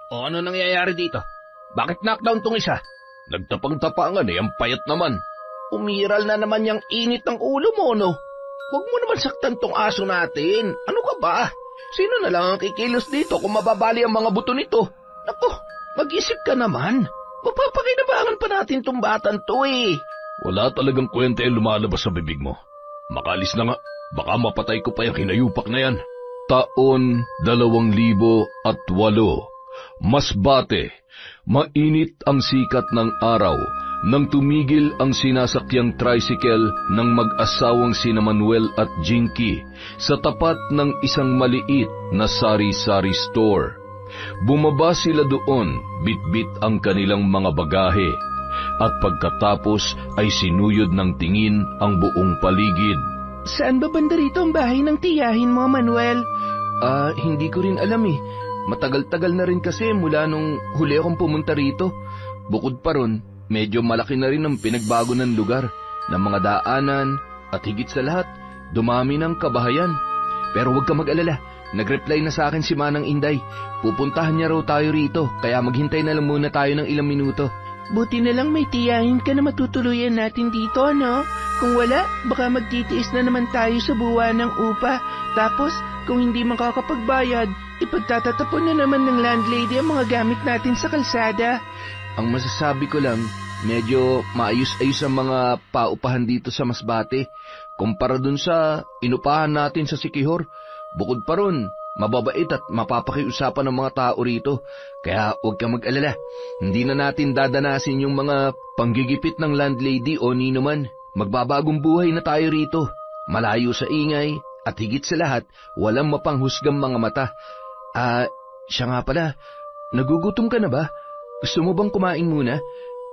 O ano nangyayari dito? Bakit knockdown tong isa? Nagtapang-tapangan ang payat naman. Umiral na naman yung init ng ulo mo, no? Huwag mo naman saktan tong aso natin. Ano ka ba? Sino na lang ang kikilos dito kung mababali ang mga buto nito? Naku, mag-isip ka naman. Mapapakinabangan pa natin tong batan to eh. Wala talagang kwenta yung lumalabas sa bibig mo. Makalis na nga, baka mapatay ko pa yung hinayupak na yan. Taon 2008. Masbate, mainit ang sikat ng araw nang tumigil ang sinasakyang tricycle ng mag-asawang sina Manuel at Jinky sa tapat ng isang maliit na sari-sari store. Bumaba sila doon, bitbit ang kanilang mga bagahe, at pagkatapos ay sinuyod ng tingin ang buong paligid. Saan ba banda rito ang bahay ng tiyahin mo, Manuel? Hindi ko rin alam eh. Matagal-tagal na rin kasi mula nung huli akong pumunta rito. Bukod pa ron, medyo malaki na rin ang pinagbago ng lugar, ng mga daanan, at higit sa lahat, dumami ng kabahayan. Pero huwag ka mag-alala, nag-reply na sa akin si Manang Inday. Pupuntahan niya raw tayo rito, kaya maghintay na lang muna tayo ng ilang minuto. Buti na lang may tiyahin ka na matutuluyan natin dito, no? Kung wala, baka magtitiis na naman tayo sa buwan ng upa. Tapos, kung hindi makakapagbayad, ipagtatatapon na naman ng landlady ang mga gamit natin sa kalsada. Ang masasabi ko lang, medyo maayos-ayos ang mga paupahan dito sa Masbate. Kumpara dun sa inupahan natin sa Siquijor. Bukod pa ron, mababait at mapapakiusapan ng mga tao rito. Kaya huwag kang mag-alala. Hindi na natin dadanasin yung mga panggigipit ng landlady o nino man. Magbabagong buhay na tayo rito. Malayo sa ingay at higit sa lahat, walang mapanghusgang mga mata. Siya nga pala, nagugutom ka na ba? Gusto mo bang kumain muna?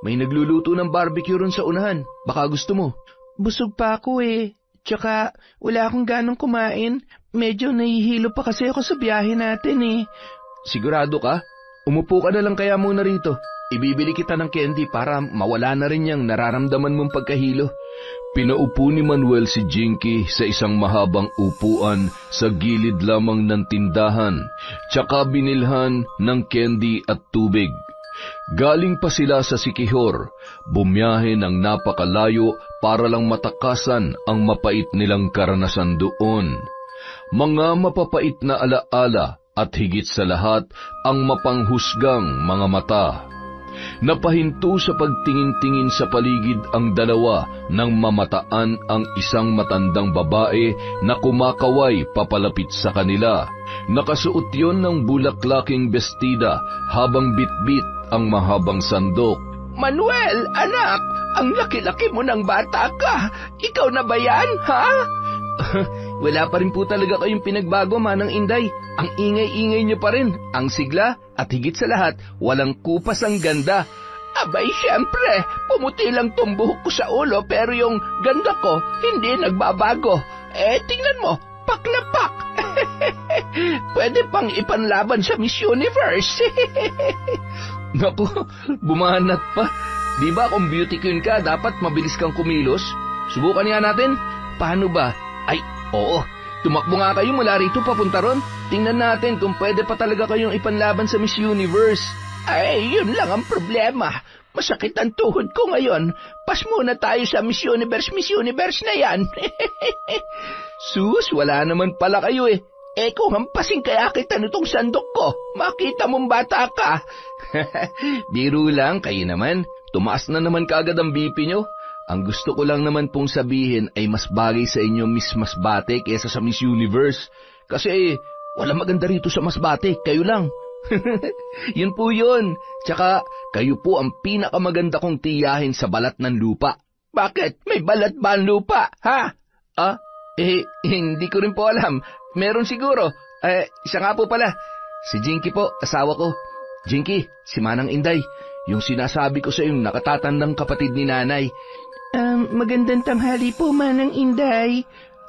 May nagluluto ng barbecue ron sa unahan. Baka gusto mo. Busog pa ako eh. Tsaka wala akong ganong kumain. Medyo nahihilo pa kasi ako sa biyahe natin eh. Sigurado ka? Umupo ka na lang kaya muna rito. Ibibili kita ng candy para mawala na rin yung nararamdaman mong pagkahilo. Pinaupo ni Manuel si Jinky sa isang mahabang upuan sa gilid lamang ng tindahan, tsaka binilhan ng candy at tubig. Galing pa sila sa Siquijor, bumiyahe ng napakalayo para lang matakasan ang mapait nilang karanasan doon. Mga mapapait na alaala at higit sa lahat ang mapanghusgang mga mata. Napahinto sa pagtingin-tingin sa paligid ang dalawa nang mamataan ang isang matandang babae na kumakaway papalapit sa kanila. Nakasuot yon ng bulaklaking bestida habang bitbit ang mahabang sandok. Manuel, anak, ang laki-laki mo ng bata ka. Ikaw na ba yan, ha? Wala pa rin po talaga kayong pinagbago, Manang Inday. Ang ingay-ingay niyo pa rin, ang sigla, at higit sa lahat, walang kupas ang ganda. Abay, siyempre, pumuti lang tong buhok ko sa ulo, pero yung ganda ko, hindi nagbabago. Tingnan mo, pak na pak. Pwede pang ipanlaban sa Miss Universe. Naku, bumanat pa. Di ba kung beauty queen ka, dapat mabilis kang kumilos? Subukan nga natin. Paano ba? Ay, oo. Tumakbo nga kayo mula rito papunta ron. Tingnan natin kung pwede pa talaga kayong ipanlaban sa Miss Universe. Ay, yun lang ang problema. Masakit ang tuhod ko ngayon. Pas muna tayo sa Miss Universe na yan. Sus, wala naman pala kayo eh. Kung hampasin kaya kita nitong sandok ko, makita mong bata ka. Biro lang, kayo naman. Tumaas na naman kaagad ang BP nyo. Ang gusto ko lang naman pong sabihin ay mas bagay sa inyo Miss Masbate kesa sa Miss Universe. Kasi wala maganda rito sa Masbate, kayo lang. Yun po yun. Tsaka kayo po ang pinakamaganda kong tiyahin sa balat ng lupa. Bakit? May balat ba ang lupa? Ha? Hindi ko rin po alam. Meron siguro. Siya nga po pala. Si Jinky po, asawa ko. Jinky, si Manang Inday. Yung sinasabi ko sa yung nakatatandang kapatid ni nanay. Magandang tanghali po, Manang Inday.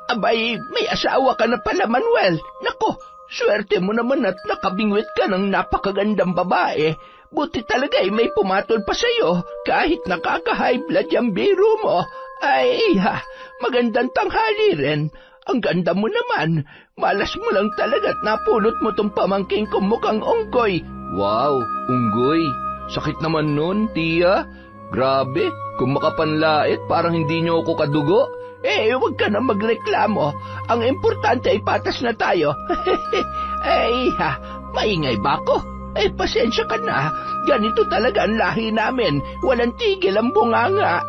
Abay, may asawa ka na pala, Manuel. Nako, swerte mo naman at nakabingwit ka ng napakagandang babae. Buti talaga may pumatol pa sa'yo kahit nakaka-high blood yung biro mo. Ay, magandang tanghali rin. Ang ganda mo naman. Malas mo lang talaga at napulot mo tong pamangking kong mukhang unggoy. Wow, unggoy. Sakit naman nun, tiya. Grabe, kung makapanlait, parang hindi niyo ako kadugo. Huwag ka na magreklamo. Ang importante ay patas na tayo. Maingay ba ako? Pasensya ka na. Ganito talaga ang lahi namin. Walang tigil ang bunganga.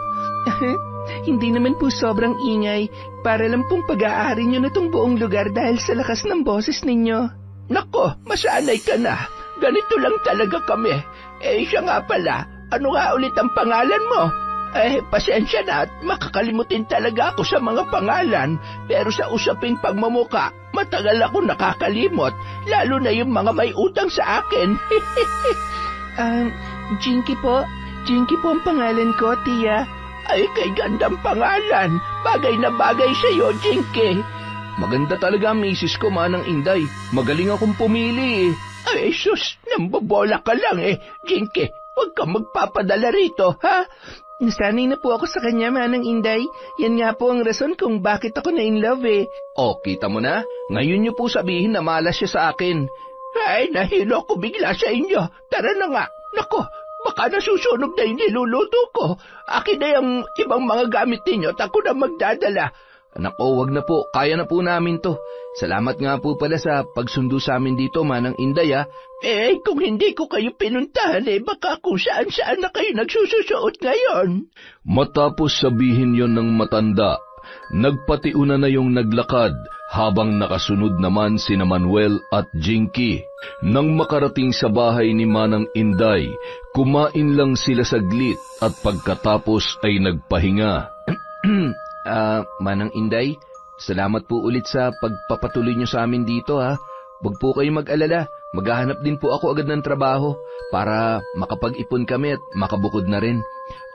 Hindi naman po sobrang ingay. Para lang pong pag-aari nyo na tong buong lugar dahil sa lakas ng boses ninyo. Nako, masanay ka na. Ganito lang talaga kami. Siya nga pala. Ano nga ulit ang pangalan mo? Pasensya na at makakalimutin talaga ako sa mga pangalan. Pero sa usaping pagmamuka, matagal ako nakakalimot. Lalo na yung mga may utang sa akin. Jinky po. Jinky po ang pangalan ko, tiya. Ay, kay gandang pangalan. Bagay na bagay sa'yo, Jinky. Maganda talaga ang misis ko, Manang Inday. Magaling akong pumili Ay, sus, nambobola ka lang Jinky, huwag kang magpapadala rito, ha? Nasanay na po ako sa kanya, Manang Inday. Yan nga po ang rason kung bakit ako na in love kita mo na? Ngayon niyo po sabihin na malas siya sa akin. Ay, nahilo ko bigla sa inyo. Tara na nga. Nako, baka nasusunog na yung niluluto ko. Akin na yung ibang mga gamit ninyo at ako na magdadala. Nako, wag na po. Kaya na po namin to. Salamat nga po pala sa pagsundo sa amin dito, Manang Inday, kung hindi ko kayo pinuntahan, baka kung saan-saan na kayo nagsususuot ngayon. Matapos sabihin yon ng matanda, nagpatiuna na yung naglakad habang nakasunod naman sina Manuel at Jinky. Nang makarating sa bahay ni Manang Inday, kumain lang sila saglit at pagkatapos ay nagpahinga. Manang Inday, salamat po ulit sa pagpapatuloy niyo sa amin dito, Huwag po kayo mag-alala, maghahanap din po ako agad ng trabaho para makapag-ipon kami at makabukod na rin.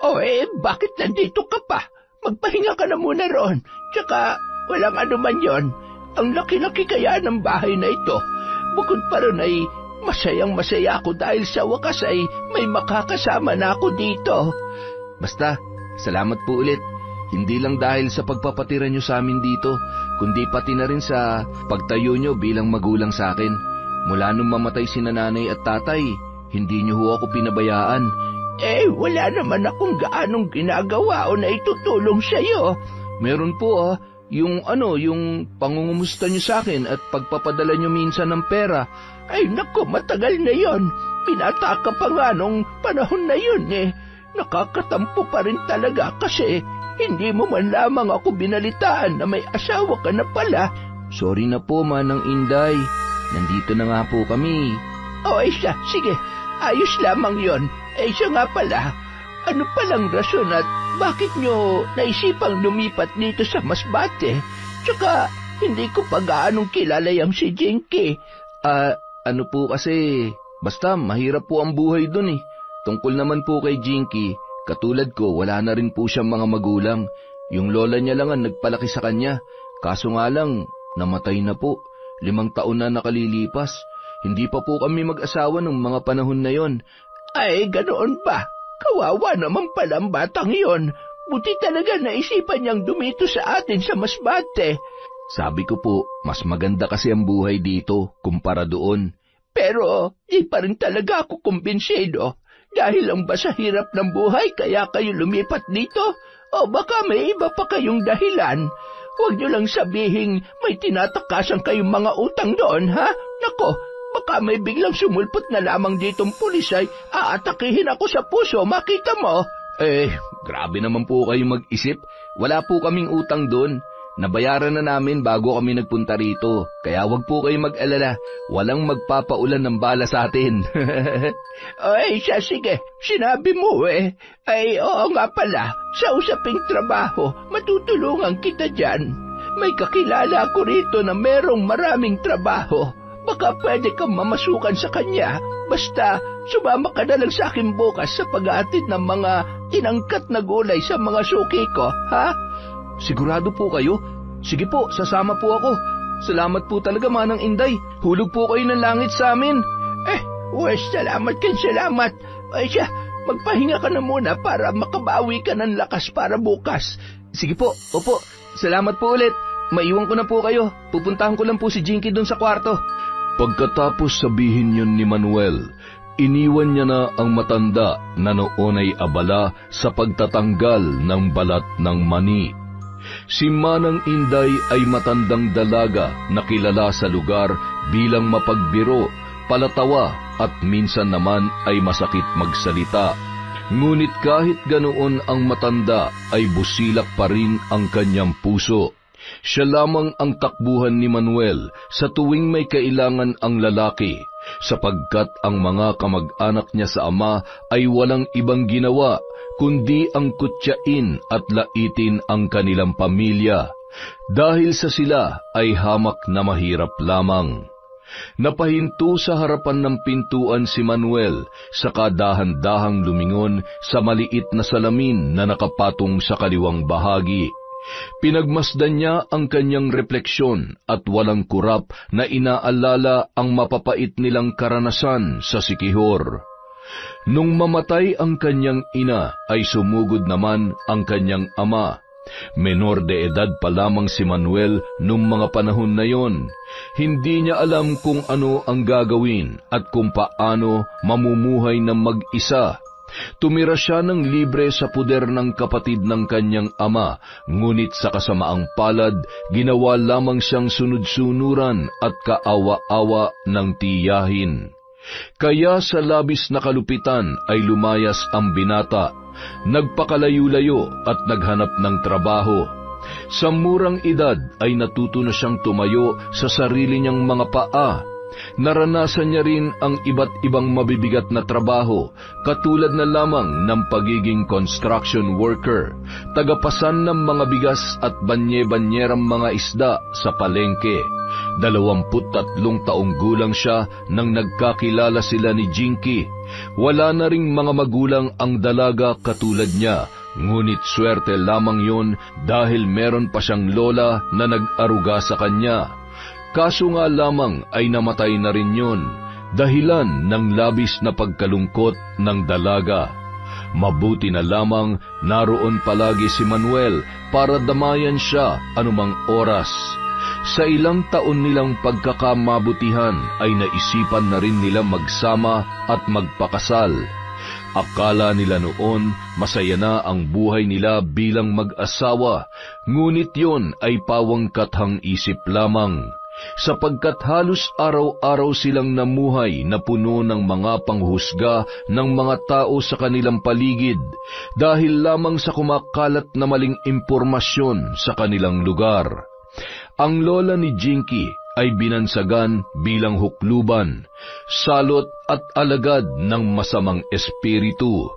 Bakit nandito ka pa? Magpahinga ka na muna roon. Tsaka, walang anuman yon. Ang laki-laki kaya ng bahay na ito. Bukod pa ron ay masayang-masaya ako dahil sa wakas ay may makakasama na ako dito. Basta, salamat po ulit. Hindi lang dahil sa pagpapatira nyo sa amin dito, kundi pati na rin sa pagtayo nyo bilang magulang sa akin. Mula nung mamatay sina nanay at tatay, hindi nyo ho ako pinabayaan. Wala naman akong gaanong ginagawa o naitutulong sa'yo. Meron po yung pangungumusta nyo sa akin at pagpapadala nyo minsan ng pera. Ay nako, matagal na yon. Pinata ka pa nga nung panahon na yun Nakakatampo pa rin talaga kasi hindi mo man lamang ako binalitaan na may asawa ka na pala. Sorry na po, Manang Inday. Nandito na nga po kami. Siya, sige. Ayos lamang yon. Siya nga pala. Ano palang rason at bakit nyo naisipang lumipat dito sa Masbate? Tsaka, hindi ko pa gaanong kilala yung si Jinky. Ano po kasi, basta mahirap po ang buhay dun Tungkol naman po kay Jinky, katulad ko, wala na rin po siyang mga magulang. Yung lola niya lang ang nagpalaki sa kanya. Kaso nga lang, namatay na po. 5 taon na nakalilipas. Hindi pa po kami mag-asawa nung mga panahon na yon. Ay, ganoon ba? Kawawa naman pala ang batang yon. Buti talaga naisipan niyang dumito sa atin sa Masbate. Sabi ko po, mas maganda kasi ang buhay dito kumpara doon. Pero, di pa rin talaga ako kumbinsido. Dahil lang ba sa hirap ng buhay kaya kayo lumipat dito? O baka may iba pa kayong dahilan? Huwag niyo lang sabihing may tinatakasan kayong mga utang doon, ha? Nako, baka may biglang sumulpot na lamang ditong pulis ay aatakihin ako sa puso, makita mo? Grabe naman po kayo mag-isip. Wala po kaming utang doon. Nabayaran na namin bago kami nagpunta rito. Kaya wag po kayo mag-alala. Walang magpapaulan ng bala sa atin. Siya, sige. Sinabi mo oo nga pala. Sa usaping trabaho, matutulungan kita dyan. May kakilala ako rito na merong maraming trabaho. Baka pwede kang mamasukan sa kanya. Basta, sumama ka na lang sa akin bukas sa pag-aatid ng mga tinangkat na gulay sa mga suki ko, ha? Sigurado po kayo? Sige po, sasama po ako. Salamat po talaga, Manang Inday. Hulog po kayo ng langit sa amin. Salamat kan salamat. Siya, magpahinga ka na muna para makabawi ka ng lakas para bukas. Sige po, opo. Salamat po ulit. Maiwan ko na po kayo. Pupuntahan ko lang po si Jinky doon sa kwarto. Pagkatapos sabihin yon ni Manuel, Iniwan niya na ang matanda na noon ay abala sa pagtatanggal ng balat ng mani. Si Manang Inday ay matandang dalaga na kilala sa lugar bilang mapagbiro, palatawa at minsan naman ay masakit magsalita. Ngunit kahit ganoon ang matanda ay busilak pa rin ang kanyang puso. Siya lamang ang takbuhan ni Manuel sa tuwing may kailangan ang lalaki, sapagkat ang mga kamag-anak niya sa ama ay walang ibang ginawa kundi ang kutyain at laitin ang kanilang pamilya, dahil sa sila ay hamak na mahirap lamang. Napahinto sa harapan ng pintuan si Manuel, saka dahan-dahang lumingon sa maliit na salamin na nakapatong sa kaliwang bahagi. Pinagmasdan niya ang kanyang refleksyon at walang kurap na inaalala ang mapapait nilang karanasan sa Siquijor. Nung mamatay ang kanyang ina, ay sumugod naman ang kanyang ama. Menor de edad pa lamang si Manuel nung mga panahon na yon. Hindi niya alam kung ano ang gagawin at kung paano mamumuhay ng mag-isa. Tumira siya ng libre sa puder ng kapatid ng kanyang ama, ngunit sa kasamaang palad, ginawa lamang siyang sunod-sunuran at kaawa-awa ng tiyahin. Kaya sa labis na kalupitan ay lumayas ang binata, nagpakalayo-layo at naghanap ng trabaho. Sa murang edad ay natuto na siyang tumayo sa sarili niyang mga paa. Naranasan niya rin ang iba't ibang mabibigat na trabaho, katulad na lamang ng pagiging construction worker, tagapasan ng mga bigas at banye-banyerang mga isda sa palengke. 23 taong gulang siya nang nagkakilala sila ni Jinky. Wala na ring mga magulang ang dalaga katulad niya, ngunit swerte lamang yon dahil meron pa siyang lola na nag-aruga sa kanya. Kaso nga lamang ay namatay na rin yon, dahilan ng labis na pagkalungkot ng dalaga. Mabuti na lamang naroon palagi si Manuel para damayan siya anumang oras. Sa ilang taon nilang pagkakamabutihan ay naisipan na rin nila magsama at magpakasal. Akala nila noon masaya na ang buhay nila bilang mag-asawa, ngunit yon ay pawang kathang isip lamang, sapagkat halos araw-araw silang namuhay na puno ng mga panghusga ng mga tao sa kanilang paligid dahil lamang sa kumakalat na maling impormasyon sa kanilang lugar. Ang lola ni Jinky ay binansagan bilang hukluban, salot at alagad ng masamang espiritu.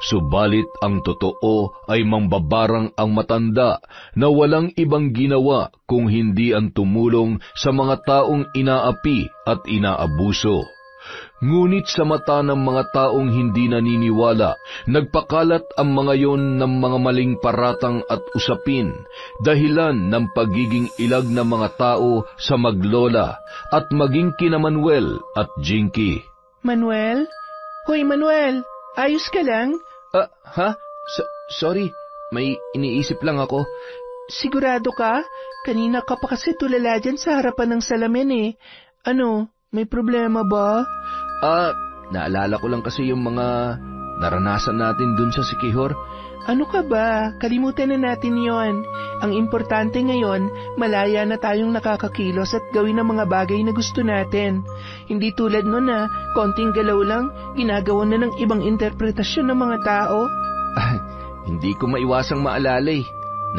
Subalit ang totoo ay mambabarang ang matanda na walang ibang ginawa kung hindi ang tumulong sa mga taong inaapi at inaabuso. Ngunit sa mata ng mga taong hindi naniniwala, nagpakalat ang mga yon ng mga maling paratang at usapin, dahilan ng pagiging ilag ng mga tao sa maglola at maging kina Manuel at Jinky. Manuel? Hoy Manuel, ayos ka lang? Ha? Sorry, may iniisip lang ako. Sigurado ka? Kanina ka pa kasi tulala dyan sa harapan ng salamin eh. Ano, may problema ba? Naalala ko lang kasi yung mga naranasan natin dun sa Siquijor. Ano ka ba? Kalimutan na natin yon. Ang importante ngayon, malaya na tayong nakakakilos at gawin ang mga bagay na gusto natin. Hindi tulad nun na konting galaw lang, ginagawa na ng ibang interpretasyon ng mga tao. Hindi ko maiwasang maalala eh.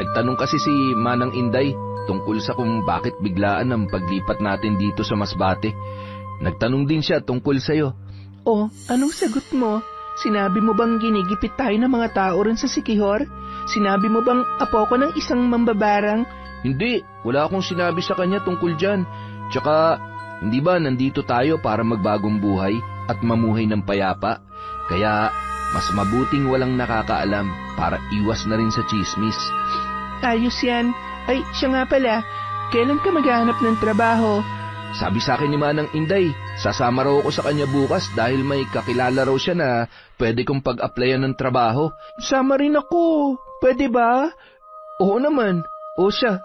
Nagtanong kasi si Manang Inday tungkol sa kung bakit biglaan ang paglipat natin dito sa Masbate. Nagtanong din siya tungkol sa'yo. Oh, anong sagot mo? Sinabi mo bang ginigipit tayo ng mga tao rin sa Siquijor? Sinabi mo bang apo ko ng isang mambabarang? Hindi, wala akong sinabi sa kanya tungkol dyan. Tsaka, hindi ba nandito tayo para magbagong buhay at mamuhay ng payapa? Kaya, mas mabuting walang nakakaalam para iwas na rin sa tsismis. Ayos yan. Ay, siya nga pala, kailan ka maghahanap ng trabaho? Sabi sa akin ni Manang Inday, sasama raw ako sa kanya bukas dahil may kakilala raw siya na pwede kong pag-applyan ng trabaho. Sama rin ako. Pwede ba? Oo naman. O siya,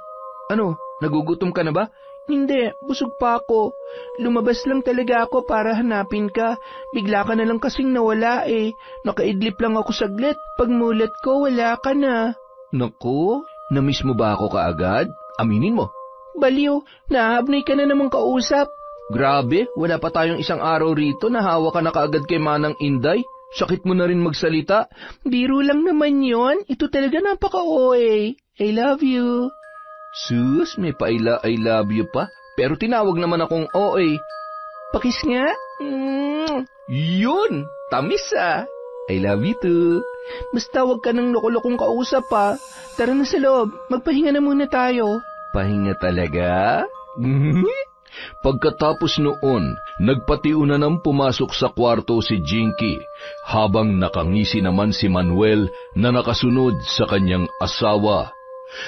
ano, nagugutom ka na ba? Hindi, busog pa ako. Lumabas lang talaga ako para hanapin ka. Bigla ka na lang kasing nawala eh. Nakaidlip lang ako saglit. Pagmulat ko, wala ka na. Naku, namiss mo ba ako kaagad? Aminin mo. Baliw, nahabnay ka na namang kausap. Grabe, wala pa tayong isang araw rito, nahawa ka na kaagad kay Manang Inday. Sakit mo na rin magsalita. Biro lang naman yon. Ito talaga napaka-OA. I love you. Sus, may paila I love you pa. Pero tinawag naman akong OA. Pakis nga. Yun, tamis ah. I love you too. Basta wag ka ng loko-lokong kausap pa. Tara na sa loob, magpahinga na muna tayo. Pahinga talaga? Pagkatapos noon, nagpatiuna nang pumasok sa kwarto si Jinky, habang nakangisi naman si Manuel na nakasunod sa kanyang asawa.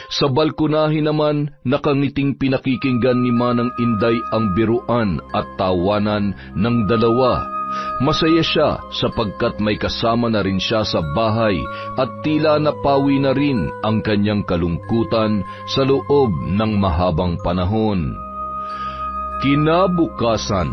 Sa balkonahe naman, nakangiting pinakikinggan ni Manang Inday ang biruan at tawanan ng dalawa. Masaya siya sapagkat may kasama na rin siya sa bahay at tila napawi na rin ang kanyang kalungkutan sa loob ng mahabang panahon. Kinabukasan,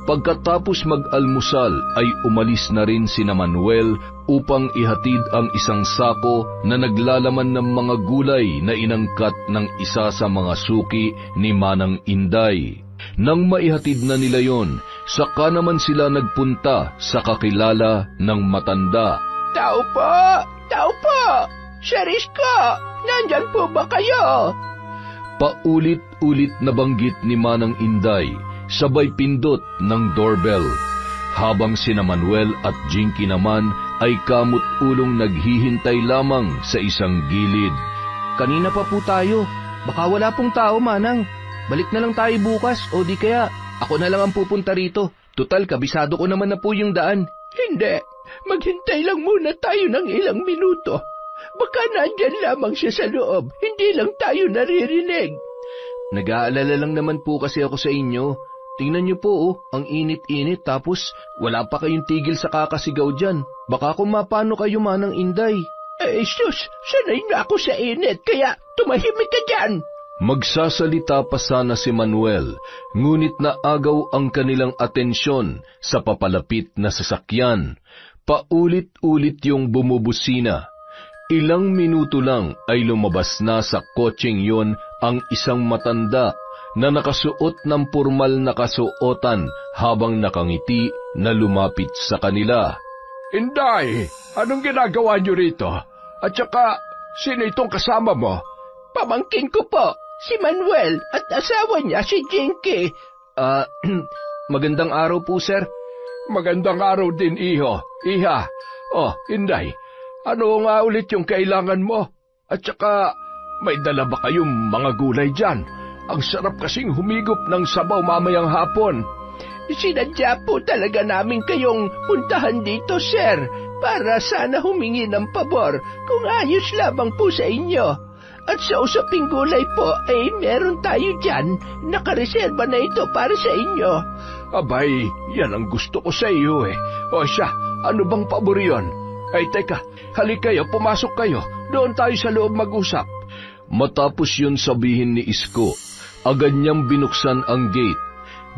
pagkatapos mag-almusal ay umalis na rin sina Manuel upang ihatid ang isang sako na naglalaman ng mga gulay na inangkat ng isa sa mga suki ni Manang Inday. Nang maihatid na nila yon, saka naman sila nagpunta sa kakilala ng matanda. Tao po! Tao po! Sherisko! Nandyan po ba kayo? Paulit-ulit na banggit ni Manang Inday, sabay pindot ng doorbell, habang sina Manuel at Jinky naman ay kamut-ulong naghihintay lamang sa isang gilid. Kanina pa po tayo. Baka wala pong tao, Manang. Balik na lang tayo bukas o di kaya ako na lang ang pupunta rito. Tutal, kabisado ko naman na po yung daan. Hindi. Maghintay lang muna tayo ng ilang minuto. Baka nandyan lamang siya sa loob. Hindi lang tayo naririnig. Nag-aalala lang naman po kasi ako sa inyo. Tingnan niyo po ang init-init tapos wala pa kayong tigil sa kakasigaw dyan. Baka kung mapano kayo, Manang Inday. Sus, sanay na ako sa init kaya tumahimik ka dyan. Magsasalita pa sana si Manuel, ngunit naagaw ang kanilang atensyon sa papalapit na sasakyan. Paulit-ulit yung bumubusina. Ilang minuto lang ay lumabas na sa kotseng yon ang isang matanda na nakasuot ng pormal na kasuotan habang nakangiti na lumapit sa kanila. Inday, anong ginagawa niyo rito? At saka, sino itong kasama mo? Pamangkin ko po, si Manuel at asawa niya si Jinky. Magandang araw po, sir. Magandang araw din, iho. Iha. Oh, Inday, ano nga ulit yung kailangan mo? At saka, may dala ba kayong mga gulay dyan? Ang sarap kasing humigop ng sabaw mamayang hapon. Sinadya po talaga namin kayong puntahan dito, sir, para sana humingi ng pabor kung ayos lamang po sa inyo. At sa usaping gulay po, ay meron tayo dyan, nakareserba na ito para sa inyo. Abay, yan ang gusto ko sa iyo eh. O siya, ano bang pabor yun? Ay teka, halik kayo, pumasok kayo. Doon tayo sa loob mag-usap. Matapos yun sabihin ni Isko, agad niyang binuksan ang gate.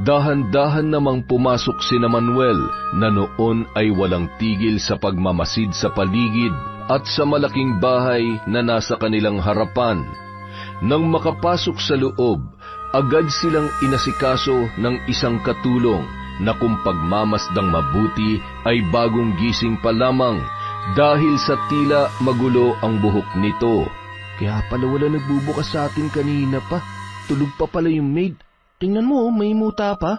Dahan-dahan namang pumasok sina Manuel na noon ay walang tigil sa pagmamasid sa paligid at sa malaking bahay na nasa kanilang harapan. Nang makapasok sa loob, agad silang inasikaso ng isang katulong na kung pagmamasdang mabuti ay bagong gising pa lamang dahil sa tila magulo ang buhok nito. Kaya pala wala nagbubukas sa atin kanina pa. Tulog pa pala yung maid. Tingnan mo, may muta pa.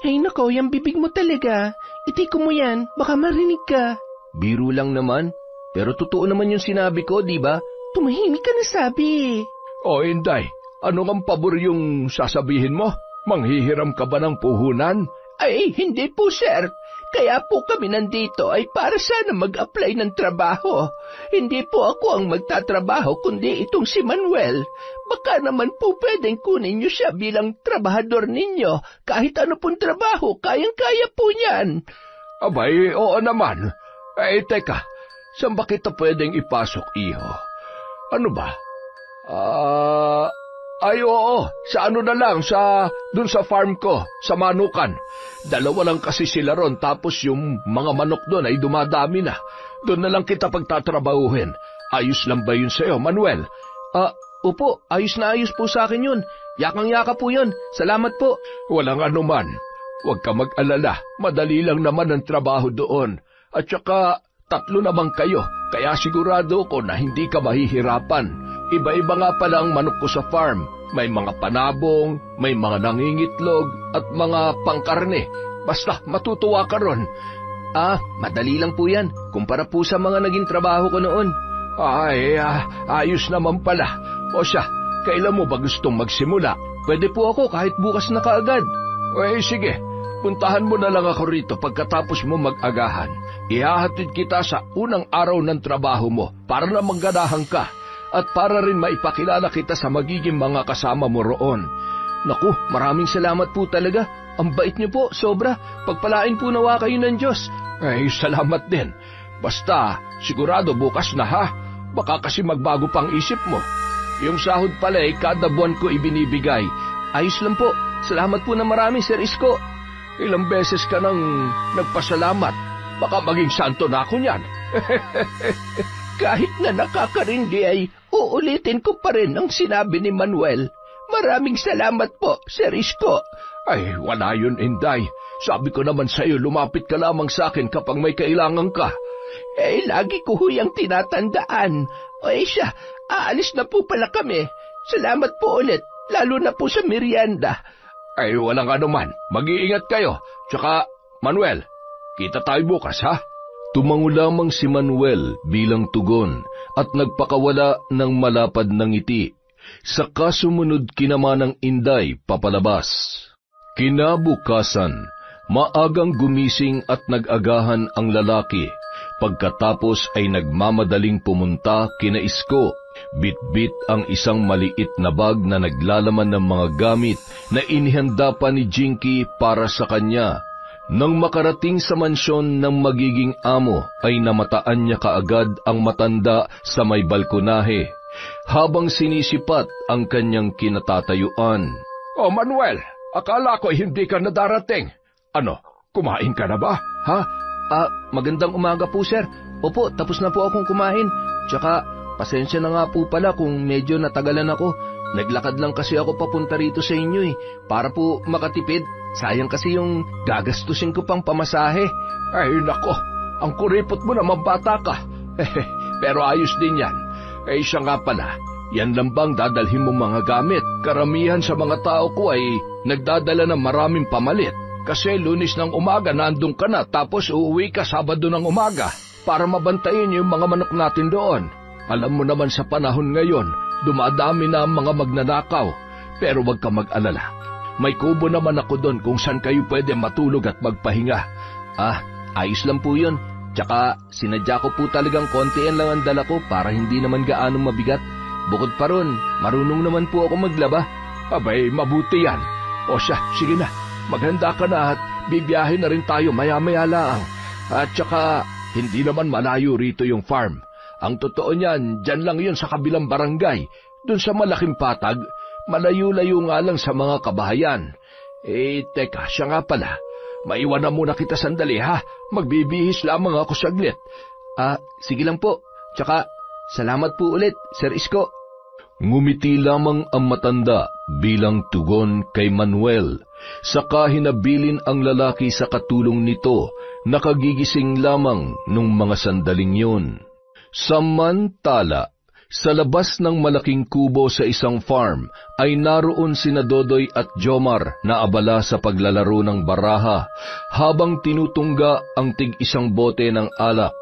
Hey nako, yung bibig mo talaga. Itiko mo yan, baka marinig ka. Biro lang naman. Pero totoo naman yung sinabi ko, di ba? Tumahimik ka na sabi. O Inday, ano ang pabor yung sasabihin mo? Manghihiram ka ba ng puhunan? Ay, hindi po, sir. Kaya po kami nandito ay para sana mag-apply ng trabaho. Hindi po ako ang magtatrabaho kundi itong si Manuel. Baka naman po pwedeng kunin niyo siya bilang trabahador ninyo. Kahit ano pong trabaho, kayang-kaya po niyan. Abay, oo naman. Teka, saan ba kita pwedeng ipasok, iho? Ano ba? Ay oo, sa ano na lang, dun sa farm ko, sa manukan. 2 lang kasi sila ron, tapos yung mga manok doon ay dumadami na. Doon na lang kita pagtatrabahuhin. Ayos lang ba yun sa'yo, Manuel? Opo, ayos na ayos po sa akin yun. Yakang-yaka po yun. Salamat po. Walang anuman. Huwag ka mag-alala, madali lang naman ang trabaho doon. At saka, 3 naman kayo, kaya sigurado ko na hindi ka mahihirapan. Iba-iba nga pala ang manok ko sa farm. May mga panabong, may mga nangingitlog, at mga pangkarne. Basta matutuwa ka ron. Madali lang po yan, kumpara po sa mga naging trabaho ko noon. Ayos naman pala. O siya, kailan mo ba gustong magsimula? Pwede po ako kahit bukas na kaagad. Sige, puntahan mo na lang ako rito pagkatapos mo mag-agahan. Ihahatid kita sa unang araw ng trabaho mo para na magganahan ka at para rin maipakilala kita sa magiging mga kasama mo roon. Naku, maraming salamat po talaga. Ang bait niyo po, sobra. Pagpalain po nawa kayo ng Diyos. Salamat din. Basta, sigurado bukas na ha. Baka kasi magbago pang isip mo. Yung sahod pala kada buwan ko ibinibigay. Ayos lang po. Salamat po na marami, Sir Isko. Ilang beses ka nang nagpasalamat. Baka maging santo na ako niyan. Kahit na nakakarindi ay uulitin ko pa rin ang sinabi ni Manuel. Maraming salamat po, Sir Isko. Ay, wala yun, Inday. Sabi ko naman sa'yo, lumapit ka lamang sa akin kapag may kailangan ka. Lagi ko huyang tinatandaan. Siya, aalis na po pala kami. Salamat po ulit, lalo na po sa merienda. Walang anuman. Mag-iingat kayo. Tsaka, Manuel, kita tayo bukas, ha? Tumango lamang si Manuel bilang tugon at nagpakawala ng malapad na ngiti. Sa kasumunod kinaman ng Inday papalabas. Kinabukasan, maagang gumising at nag-agahan ang lalaki. Pagkatapos ay nagmamadaling pumunta kina Isko. Bit-bit ang isang maliit na bag na naglalaman ng mga gamit na inihanda pa ni Jinky para sa kanya. Nang makarating sa mansyon ng magiging amo, ay namataan niya kaagad ang matanda sa may balkonahe, habang sinisipat ang kanyang kinatatayuan. Oh, Manuel, akala ko hindi ka na darating. Ano, kumain ka na ba, ha? Magandang umaga po, sir. Opo, tapos na po akong kumain. Tsaka, pasensya na nga po pala kung medyo natagalan ako. Naglakad lang kasi ako papunta rito sa inyo para po makatipid. Sayang kasi yung gagastusin ko pang pamasahe. Ay nako, ang kuripot mo naman bata ka. Pero ayos din yan. Siya nga pala, yan lang bang dadalhin mo mga gamit? Karamihan sa mga tao ko ay nagdadala ng maraming pamalit. Kasi Lunes ng umaga nandun ka na, tapos uuwi ka Sabado ng umaga para mabantayin yung mga manok natin doon. Alam mo naman sa panahon ngayon, dumadami na ang mga magnanakaw. Pero wag ka mag-alala. May kubo naman ako doon kung saan kayo pwede matulog at magpahinga. Ayos lang po yun. Tsaka sinadya ko po talagang kontian lang ang dala ko para hindi naman gaanong mabigat. Bukod pa ron, marunong naman po ako maglaba. Abay, mabuti yan. O siya, sige na. Maghanda ka na at bibiyahin na rin tayo maya-maya lang. At tsaka, hindi naman malayo rito yung farm. Ang totoo niyan, dyan lang yun sa kabilang barangay. Dun sa malaking patag, malayo-layo nga lang sa mga kabahayan. Teka, siya nga pala. Maiwan na muna kita sandali, ha? Magbibihis lamang ako saglit. Sige lang po. Tsaka, salamat po ulit, Sir Isko. Ngumiti lamang ang matanda bilang tugon kay Manuel. Saka hinabilin ang lalaki sa katulong nito, nakagigising lamang nung mga sandaling yun. Samantala, sa labas ng malaking kubo sa isang farm ay naroon sina Dodoy at Jomar na abala sa paglalaro ng baraha habang tinutungga ang tig-isang bote ng alak.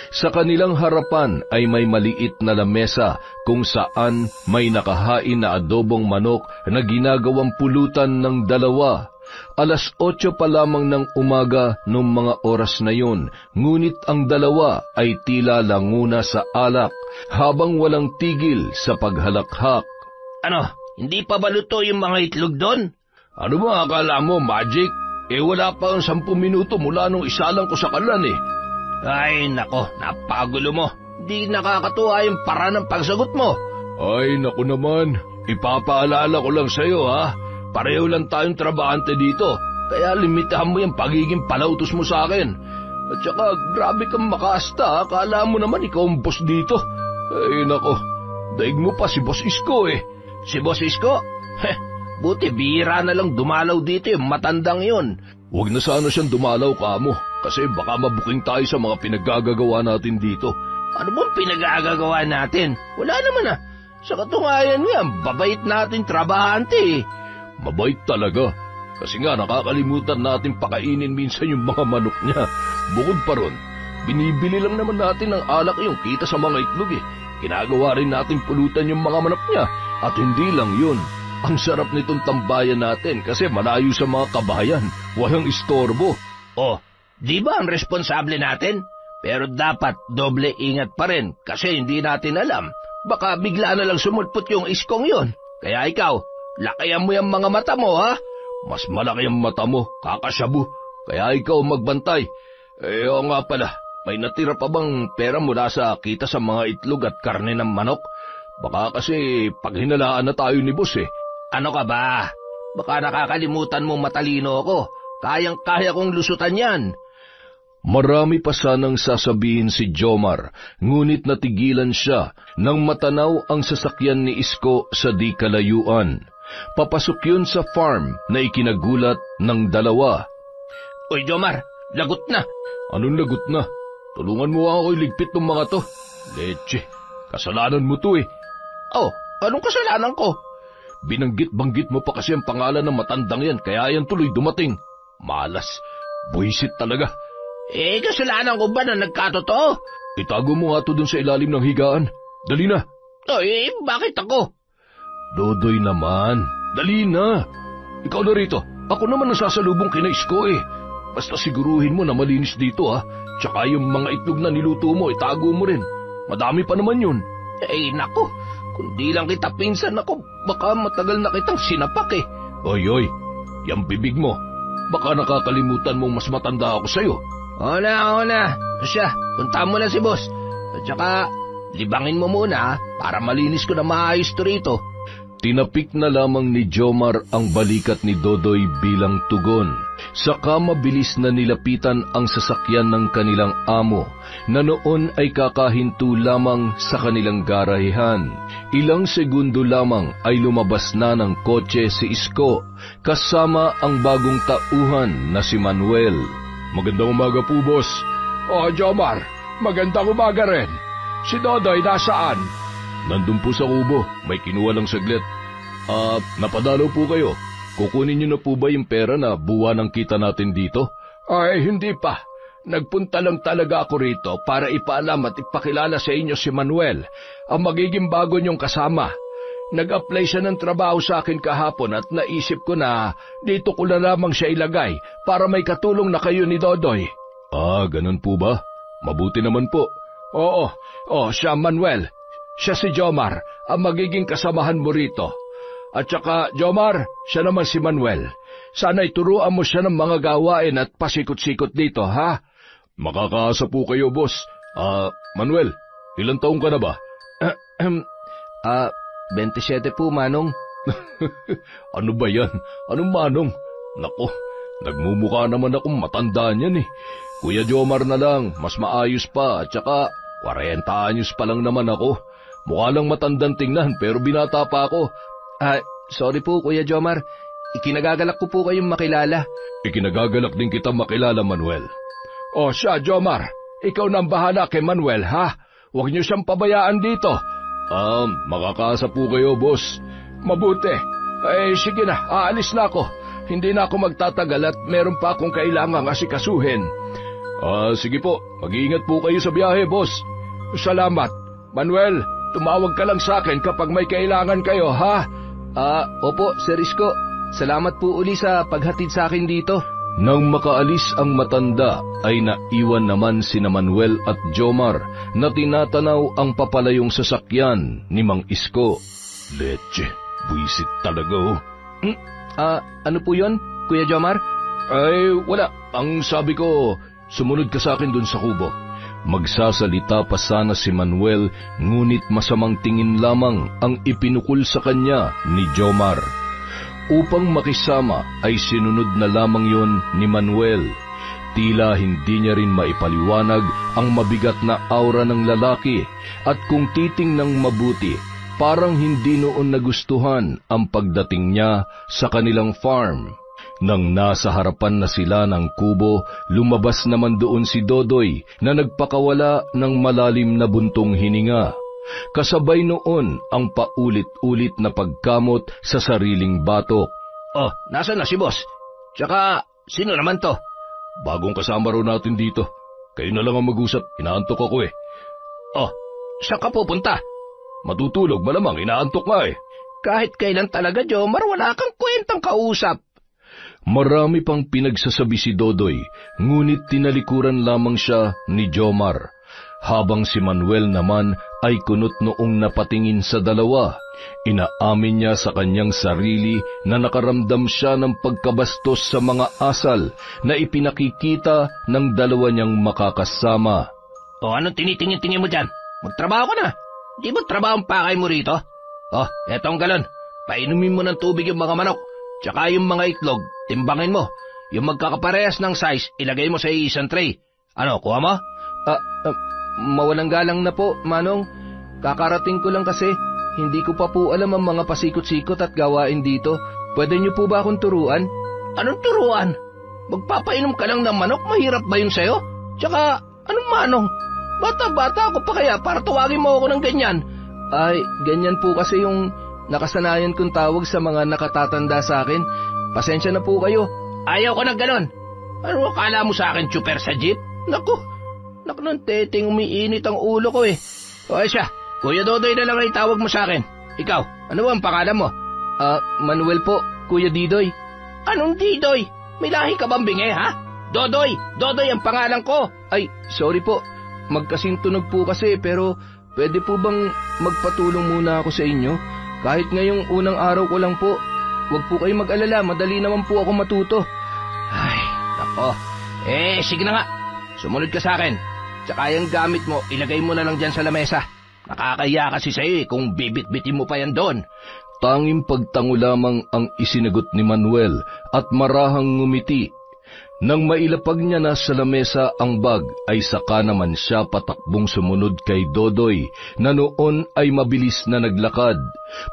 Sa kanilang harapan ay may maliit na lamesa kung saan may nakahain na adobong manok na ginagawang pulutan ng 2. 8:00 pa lamang ng umaga noong mga oras na yun, ngunit ang 2 ay tila languna sa alak habang walang tigil sa paghalakhak. Ano, hindi pa ba luto yung mga itlog doon? Ano ba akala mo, Magic? Wala pa ang 10 minuto mula nung isalang ko sa kalan Ay, nako, napagulo mo. Di nakakatuwa yung para ng pagsagot mo. Ay, naku naman. ipapaalala ko lang sa'yo ha, pareho lang tayong trabahante dito, kaya limitahan mo yung pagiging palautos mo sa akin. At saka grabe kang makasta, akala mo naman ikaw ang boss dito. Ay nako, daig mo pa si Boss Isko eh. Si Boss Isko? Heh, buti bihira na lang dumalaw dito yung matandang yun. Huwag na sana siyang dumalaw kamo, kasi baka mabuking tayo sa mga pinaggagawa natin dito. Ano bang pinag-aagagawa natin? Wala naman ah. Sa katunayan nga, babait natin trabahante eh. Mabait talaga. Kasi nga nakakalimutan natin pakainin minsan yung mga manok niya. Bukod pa ron, binibili lang naman natin ng alak yung kita sa mga itlog eh. Ginagawa rin natin pulutan yung mga manok niya. At hindi lang yun. Ang sarap nitong tambayan natin kasi malayo sa mga kabayan. Walang istorbo. Oh, di ba ang responsable natin? Pero dapat doble ingat pa rin kasi hindi natin alam. Baka bigla na lang sumulpot yung iskong yun. Kaya ikaw, lakayan mo yung mga mata mo ha. Mas malaki ang mata mo, kakasyabu. Kaya ikaw magbantay. Eh, oo nga pala, may natira pa bang pera mula sa kita sa mga itlog at karne ng manok? Baka kasi pag hinalaan na tayo ni boss eh. Ano ka ba? Baka nakakalimutan mong matalino ako. Kayang-kaya kong lusutan yan. Marami pa sanang sasabihin si Jomar, ngunit natigilan siya nang matanaw ang sasakyan ni Isko sa di kalayuan. Papasok yun sa farm na ikinagulat ng dalawa. Uy Jomar, lagot na. Anong lagot na? Tulungan mo ako iligpit ng mga to. Leche, kasalanan mo to eh. Oh, anong kasalanan ko? Binanggit-banggit mo pa kasi ang pangalan ng matandang yan, kaya yan tuloy dumating. Malas, buwisit talaga. Eh, kasalanan ko ba na nagkatotoo? Itago mo nga to dun sa ilalim ng higaan. Dali na. Oh, eh, bakit ako? Dodoy naman, dali na. Ikaw na rito, ako naman nasasalubong kina Isko eh. Basta siguruhin mo na malinis dito ha. Tsaka yung mga itlog na niluto mo, itago mo rin. Madami pa naman yun. Eh, nako. Kung di lang kita pinsan ako, baka matagal na kitang sinapak eh. Oy, oy, yung bibig mo. Baka nakakalimutan mong mas matanda ako sa'yo. Oo na. Siya, punta mo na si boss. At saka, libangin mo muna para malinis ko na maayos to rito. Tinapik na lamang ni Jomar ang balikat ni Dodoy bilang tugon. Saka mabilis na nilapitan ang sasakyan ng kanilang amo na noon ay kakahinto lamang sa kanilang garahehan. Ilang segundo lamang ay lumabas na ng kotse si Isko kasama ang bagong tauhan na si Manuel. Magandang umaga po, boss. Oh, Jomar, magandang umaga rin. Si Dodoy nasaan? Nandun po sa kubo, may kinuha lang saglit. Napadalaw po kayo. Kukunin niyo na po ba yung pera na buwan ng kita natin dito? Ay, hindi pa. Nagpunta lang talaga ako rito para ipaalam at ipakilala sa inyo si Manuel, ang magiging bago niyong kasama. Nag-apply siya ng trabaho sa akin kahapon at naisip ko na dito ko na lamang siya ilagay para may katulong na kayo ni Dodoy. Ganun po ba? Mabuti naman po. Oo, siya Manuel. Siya si Jomar, ang magiging kasamahan mo rito. At saka, Jomar, siya naman si Manuel. Sana'y turuan mo siya ng mga gawain at pasikot-sikot dito, ha? Makakaasa po kayo, boss. Manuel, ilang taong ka na ba? 27 po, Manong. Ano ba yan? Anong Manong? Nako, nagmumukha naman akong matanda niyan eh. Kuya Jomar na lang, mas maayos pa. At saka, 40 anyos pa lang naman ako. Mukha lang matandang tingnan pero binata pa ako. Sorry po, Kuya Jomar. Ikinagagalak ko po kayong makilala. Ikinagagalak din kita makilala, Manuel. O siya, Jomar. Ikaw na ang bahala kay Manuel, ha? Huwag niyo siyang pabayaan dito. Makakaasa po kayo, boss. Mabuti. Sige na, aalis na ako. Hindi na ako magtatagal at meron pa akong kailangang asikasuhin. Sige po. Mag-iingat po kayo sa biyahe, boss. Salamat. Manuel, tumawag ka lang sa akin kapag may kailangan kayo, ha? Opo, Sir Isko. Salamat po uli sa paghatid sa akin dito. Nang makaalis ang matanda, ay naiwan naman sina Manuel at Jomar na tinatanaw ang papalayong sasakyan ni Mang Isko. Leche, buisit talaga, oh. Ano po yun, Kuya Jomar? Ay, wala. Ang sabi ko, sumunod ka sa akin dun sa kubo. Magsasalita pa sana si Manuel, ngunit masamang tingin lamang ang ipinukol sa kanya ni Jomar. Upang makisama ay sinunod na lamang yon ni Manuel. Tila hindi niya rin maipaliwanag ang mabigat na aura ng lalaki, at kung titingnang mabuti, parang hindi noon nagustuhan ang pagdating niya sa kanilang farm. Nang nasa harapan na sila ng kubo, lumabas naman doon si Dodoy na nagpakawala ng malalim na buntong hininga. Kasabay noon ang paulit-ulit na pagkamot sa sariling batok. Oh, nasaan na si boss? Tsaka, sino naman to? Bagong kasama raw natin dito. Kayo na lang ang mag-usap, inaantok ako eh. Oh, saan ka pupunta? Matutulog, malamang inaantok nga eh. Kahit kailan talaga, Jomar, wala kang kwentang kausap. Marami pang pinagsasabi si Dodoy, ngunit tinalikuran lamang siya ni Jomar. Habang si Manuel naman ay kunot noong napatingin sa dalawa. Inaamin niya sa kanyang sarili na nakaramdam siya ng pagkabastos sa mga asal na ipinakikita ng dalawa niyang makakasama. O anong tinitingin-tingin mo dyan? Magtrabaho ka na. Di ba trabaho ang pakay mo rito? Oh, eto ang galon. Painumin mo ng tubig yung mga manok. Tsaka yung mga itlog, timbangin mo. Yung magkakaparehas ng size, ilagay mo sa isang tray. Ano, kuha mo? Mawalang galang na po, Manong. Kakarating ko lang kasi. Hindi ko pa po alam ang mga pasikot-sikot at gawain dito. Pwede niyo po ba akong turuan? Anong turuan? Magpapainom ka lang ng manok, mahirap ba yun sa'yo? Tsaka, anong manong? Bata-bata ako pa kaya para tawagin mo ako ng ganyan. Ay, ganyan po kasi yung nakasanayan kong tawag sa mga nakatatanda sa akin. Pasensya na po kayo. Ayaw ko na ganon. Ano akala mo sa akin, chuper sa jeep? Naku ng teteng, umiinit ang ulo ko eh. O siya, Kuya Dodoy na lang ay tawag mo sa akin. Ikaw, ano ang pangalan mo? Manuel po, Kuya Didoy. Anong Didoy? May lahi ka bang bingi, ha? Dodoy! Dodoy ang pangalan ko! Ay, sorry po. Magkasintunog po kasi, pero pwede po bang magpatulong muna ako sa inyo? Kahit ngayong unang araw ko lang po. Huwag po kayong mag-alala, madali naman po ako matuto. Ay, nako. Sige na nga. Sumunod ka sa akin. Tsaka yung gamit mo, ilagay mo na lang dyan sa lamesa. Nakakaya kasi sa'yo kung bibit-bitin mo pa yan doon. Tanging pagtango lamang ang isinagot ni Manuel at marahang ngumiti. Nang mailapag niya na sa lamesa ang bag, ay saka naman siya patakbong sumunod kay Dodoy na noon ay mabilis na naglakad,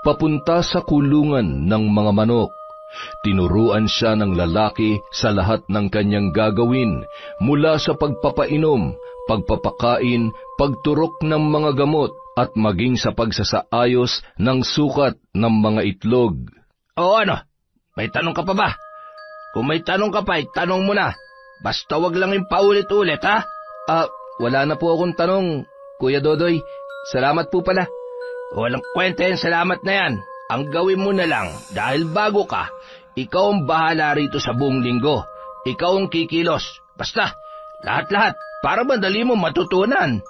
papunta sa kulungan ng mga manok. Tinuruan siya ng lalaki sa lahat ng kanyang gagawin, mula sa pagpapainom, pagpapakain, pagturok ng mga gamot, at maging sa pagsasaayos ng sukat ng mga itlog. O ano? May tanong ka pa ba? Kung may tanong ka pa, tanong mo na. Basta wag lang yung paulit-ulit, ha? Wala na po akong tanong, Kuya Dodoy. Salamat po pala. Walang kwenta yung salamat na yan. Ang gawin mo na lang, dahil bago ka, ikaw ang bahala rito sa buong linggo. Ikaw ang kikilos. Basta, lahat-lahat, para madali mo matutunan.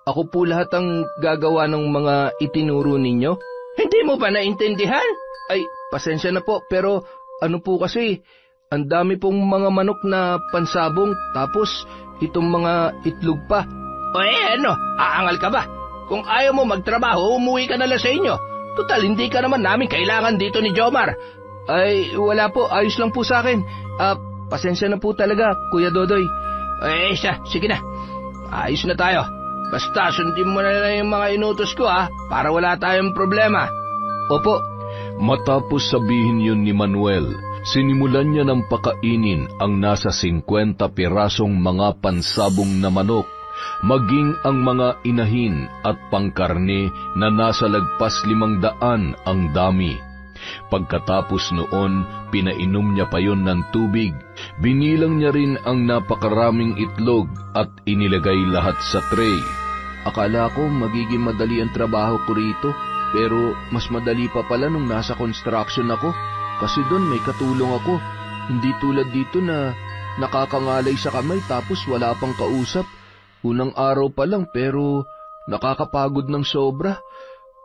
Ako po lahat ang gagawa ng mga itinuro ninyo? Hindi mo ba naintindihan? Ay, pasensya na po, pero ano po kasi, ang dami pong mga manok na pansabong, tapos itong mga itlog pa. O ano, aangal ka ba? Kung ayaw mo magtrabaho, umuwi ka na lang sa inyo. Total, hindi ka naman namin kailangan dito ni Jomar. Ay, wala po, ayos lang po sa akin. Pasensya na po talaga, Kuya Dodoy. Sige na. Ayos na tayo. Basta sundin mo na lang yung mga inutos ko, para wala tayong problema. Opo. Matapos sabihin yun ni Manuel, sinimulan niya ng pakainin ang nasa 50 pirasong mga pansabong na manok, maging ang mga inahin at pangkarne na nasa lagpas 500 ang dami. Pagkatapos noon, pinainom niya pa yon ng tubig. Binilang niya rin ang napakaraming itlog at inilagay lahat sa tray. Akala ko magiging madali ang trabaho ko rito, pero mas madali pa pala nung nasa construction ako. Kasi doon may katulong ako. Hindi tulad dito na nakakangalay sa kamay tapos wala pang kausap. Unang araw pa lang pero nakakapagod ng sobra.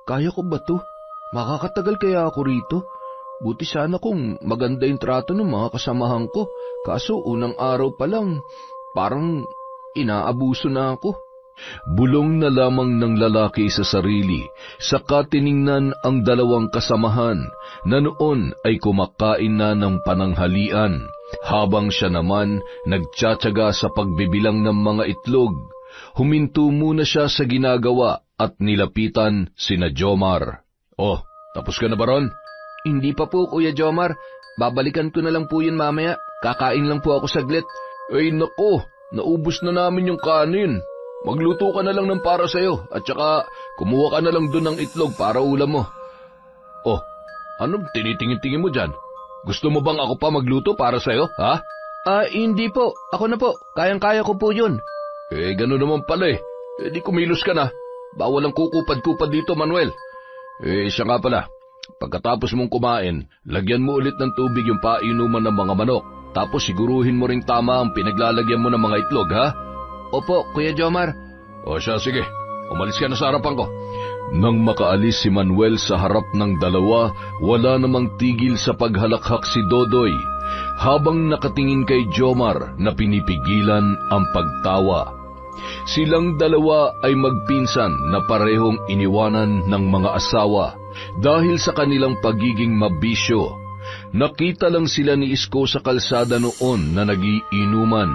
Kaya ko ba to? Makakatagal kaya ako rito? Buti sana kung maganda yung trato ng mga kasamahan ko. Kaso unang araw pa lang, parang inaabuso na ako. Bulong na lamang ng lalaki sa sarili, saka tiningnan ang dalawang kasamahan na noon ay kumakain na ng pananghalian, habang siya naman nagtsatsaga sa pagbibilang ng mga itlog. Huminto muna siya sa ginagawa at nilapitan sina Jomar. "Oh, tapos ka na ba ron?" Hindi pa po, Kuya Jomar. Babalikan ko na lang po yun mamaya. Kakain lang po ako saglit. Ay nako, naubos na namin yung kanin. Magluto ka na lang ng para sa'yo at saka kumuha ka na lang dun ng itlog para ulam mo. Oh, anong tinitingin-tingin mo dyan? Gusto mo bang ako pa magluto para sa'yo, ha? Hindi po. Ako na po. Kayang-kaya ko po yun. Gano'n naman pala eh. Di kumilos ka na. Bawal ang kukupad-kupad dito, Manuel. Siya nga pala. Pagkatapos mong kumain, lagyan mo ulit ng tubig yung painuman ng mga manok. Tapos siguruhin mo ring tama ang pinaglalagyan mo ng mga itlog, ha? Opo, Kuya Jomar. O siya, sige. Umalis ka na sa harapan ko. Nang makaalis si Manuel sa harap ng dalawa, wala namang tigil sa paghalakhak si Dodoy, habang nakatingin kay Jomar na pinipigilan ang pagtawa. Silang dalawa ay magpinsan na parehong iniwanan ng mga asawa dahil sa kanilang pagiging mabisyo. Nakita lang sila ni Isko sa kalsada noon na nagiinuman.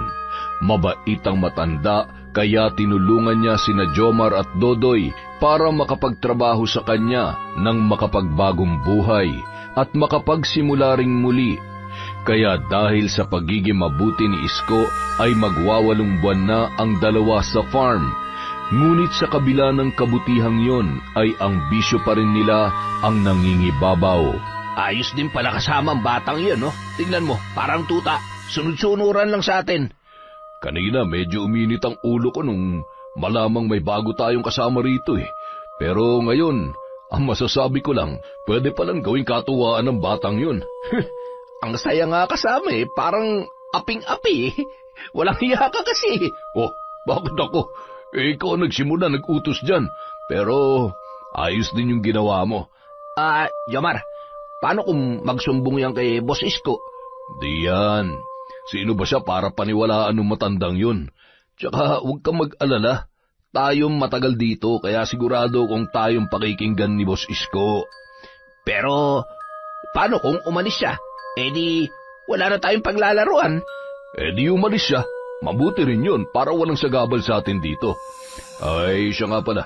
Mabait ang matanda, kaya tinulungan niya sina Jomar at Dodoy para makapagtrabaho sa kanya ng makapagbagong buhay at makapagsimula ring muli. Kaya dahil sa pagiging mabuti ni Isko ay magwawalong buwan na ang dalawa sa farm. Ngunit sa kabila ng kabutihang yon ay ang bisyo pa rin nila ang nangingibabaw. Ayos din pala kasama ang batang yun, no? Tingnan mo, parang tuta. Sunod-sunuran lang sa atin. Kanina medyo uminit ang ulo ko nung malamang may bago tayong kasama rito eh. Pero ngayon, ang masasabi ko lang, pwede palang gawing katuwaan ng batang yun. Ang saya nga kasama eh, parang aping-api. Walang hiya ka kasi. Oh, bakit ako? Ikaw nagsimula, nag-utos dyan. Pero ayos din yung ginawa mo. Jomar, paano kung magsumbong yan kay Boss Isko? Di yan. Sino ba siya para paniwalaan ng matandang yun? Tsaka huwag kang mag-alala. Tayong matagal dito, kaya sigurado kung tayong pakikinggan ni Boss Isko. Pero paano kung umalis siya? Di wala na tayong paglalaruan. Di umalis siya. Mabuti rin yun para walang sagabal sa atin dito. Ay, siya nga pala.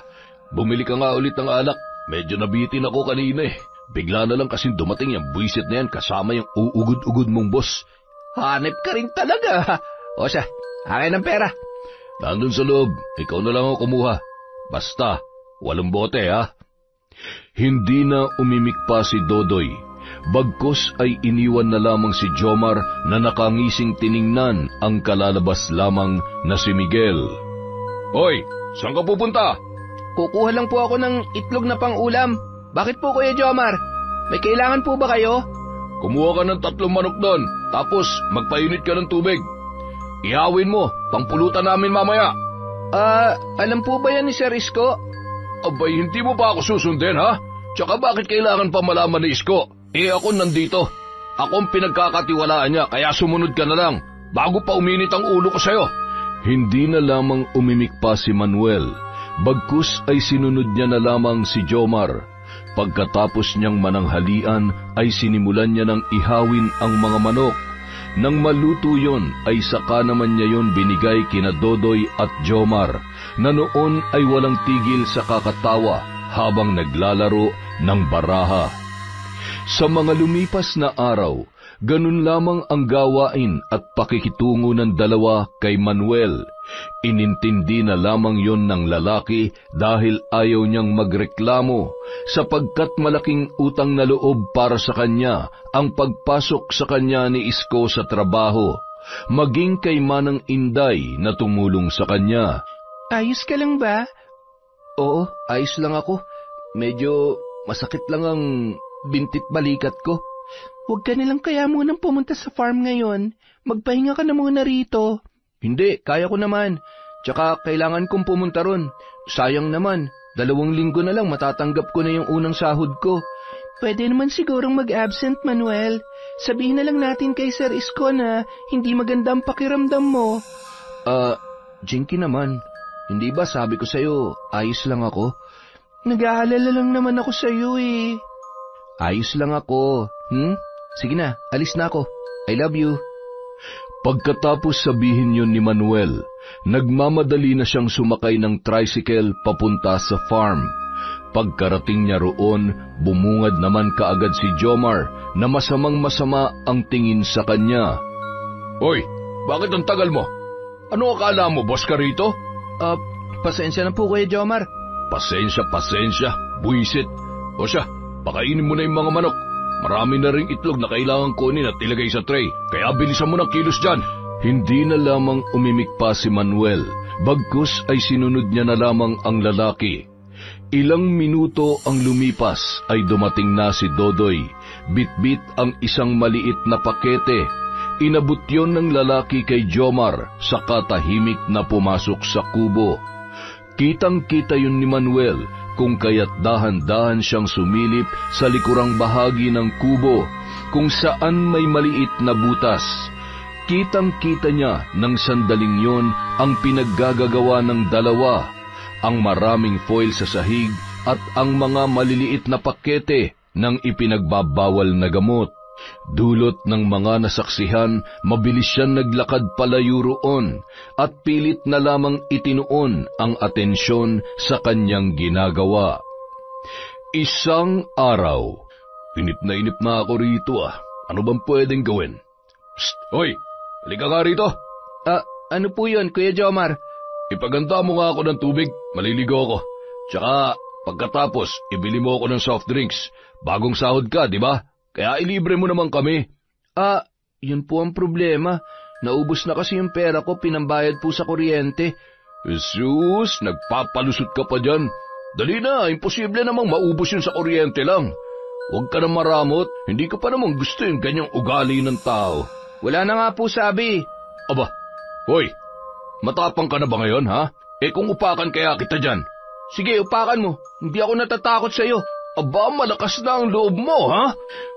Bumili ka nga ulit ng alak. Medyo nabitin ako kanina eh. Bigla na lang kasing dumating yung buwisit na yan kasama yung uugod-ugod mong boss. Hanep ka rin talaga. O siya, akin ang pera. Nandun sa loob. Ikaw na lang ako kumuha. Basta, walang bote ha. Hindi na umimik pa si Dodoy. Bagkus ay iniwan na lamang si Jomar na nakangising tiningnan ang kalalabas lamang na si Miguel. Hoy, saan ka pupunta? Kukuha lang po ako ng itlog na pang-ulam. Bakit po, Kuya Jomar? May kailangan po ba kayo? Kumuha ka ng 3 manok doon, tapos magpainit ka ng tubig. Ihawin mo, pangpulutan namin mamaya. Alam po ba yan ni Sir Isko? Abay, hindi mo ba ako susundin, ha? Tsaka bakit kailangan pa malaman ni Isko? Ako nandito. Ako ang pinagkakatiwalaan niya, kaya sumunod ka na lang, bago pa uminit ang ulo ko sa'yo. Hindi na lamang umimik pa si Manuel. Bagkus ay sinunod niya na lamang si Jomar. Pagkatapos niyang mananghalian ay sinimulan niya ng ihawin ang mga manok. Nang maluto yon ay saka naman niya yon binigay kina Dodoy at Jomar na noon ay walang tigil sa kakatawa habang naglalaro ng baraha. Sa mga lumipas na araw, ganun lamang ang gawain at pakikitungo ng dalawa kay Manuel. Inintindi na lamang yon ng lalaki dahil ayaw niyang magreklamo sapagkat malaking utang na loob para sa kanya ang pagpasok sa kanya ni Isko sa trabaho, maging kay Manang Inday na tumulong sa kanya. Ayos ka lang ba? Oo, ayos lang ako. Medyo masakit lang ang bintit balikat ko. Huwag ka nilang kaya munang pumunta sa farm ngayon. Magpahinga ka na muna rito. Hindi, kaya ko naman. Tsaka kailangan kong pumunta ron. Sayang naman, 2 linggo na lang matatanggap ko na yung unang sahod ko. Pwede naman sigurong mag-absent, Manuel. Sabihin na lang natin kay Sir Isko na hindi maganda ang pakiramdam mo. Jinky naman, Hindi ba sabi ko sa'yo, ayos lang ako? Nag-aalala lang naman ako sa'yo eh. Ayos lang ako. Sige na, alis na ako. I love you. Pagkatapos sabihin yun ni Manuel, nagmamadali na siyang sumakay ng tricycle papunta sa farm. Pagkarating niya roon, bumungad naman kaagad si Jomar na masamang-masama ang tingin sa kanya. Hoy, bakit ang tagal mo? Ano akala mo, boss ka rito? Pasensya na po Kuya Jomar. Pasensya, buwisit. O siya, pakainin mo na yung mga manok. Marami na ring itlog na kailangan kunin at ilagay sa tray, kaya bilisan mo ng kilos dyan. Hindi na lamang umimik pa si Manuel, bagkus ay sinunod niya na lamang ang lalaki. Ilang minuto ang lumipas ay dumating na si Dodoy, bitbit ang isang maliit na pakete. Inabot yon ng lalaki kay Jomar, saka tahimik na pumasok sa kubo. Kitang-kita yun ni Manuel, kung kaya't dahan-dahan siyang sumilip sa likurang bahagi ng kubo, kung saan may maliit na butas. Kitang-kita niya ng sandaling yon ang pinaggagawa ng dalawa, ang maraming foil sa sahig at ang mga maliliit na pakete ng ipinagbabawal na gamot. Dulot ng mga nasaksihan, mabilis siyang naglakad palayo roon at pilit na lamang itinuon ang atensyon sa kanyang ginagawa. Isang araw, inip na ako rito Ano bang pwedeng gawin? Psst, hoy, halika nga rito. Ano po yun, Kuya Jomar? Ipaganda mo nga ako ng tubig, maliligo ako. Tsaka, pagkatapos, ibili mo ako ng soft drinks. Bagong sahod ka, di ba? Kaya ilibre mo naman kami. Yun po ang problema. Naubos na kasi yung pera ko, pinambayad po sa kuryente. Jesus, nagpapalusot ka pa dyan. Dali na, imposible namang maubos yun sa kuryente lang. Huwag ka na maramot, hindi ko pa naman gusto yung ganyang ugali ng tao. Wala na nga po sabi. Aba, hoy, matapang ka na ba ngayon, ha? Kung upakan kaya kita dyan. Sige, upakan mo. Hindi ako natatakot sa'yo. Aba, malakas na ang loob mo, ha?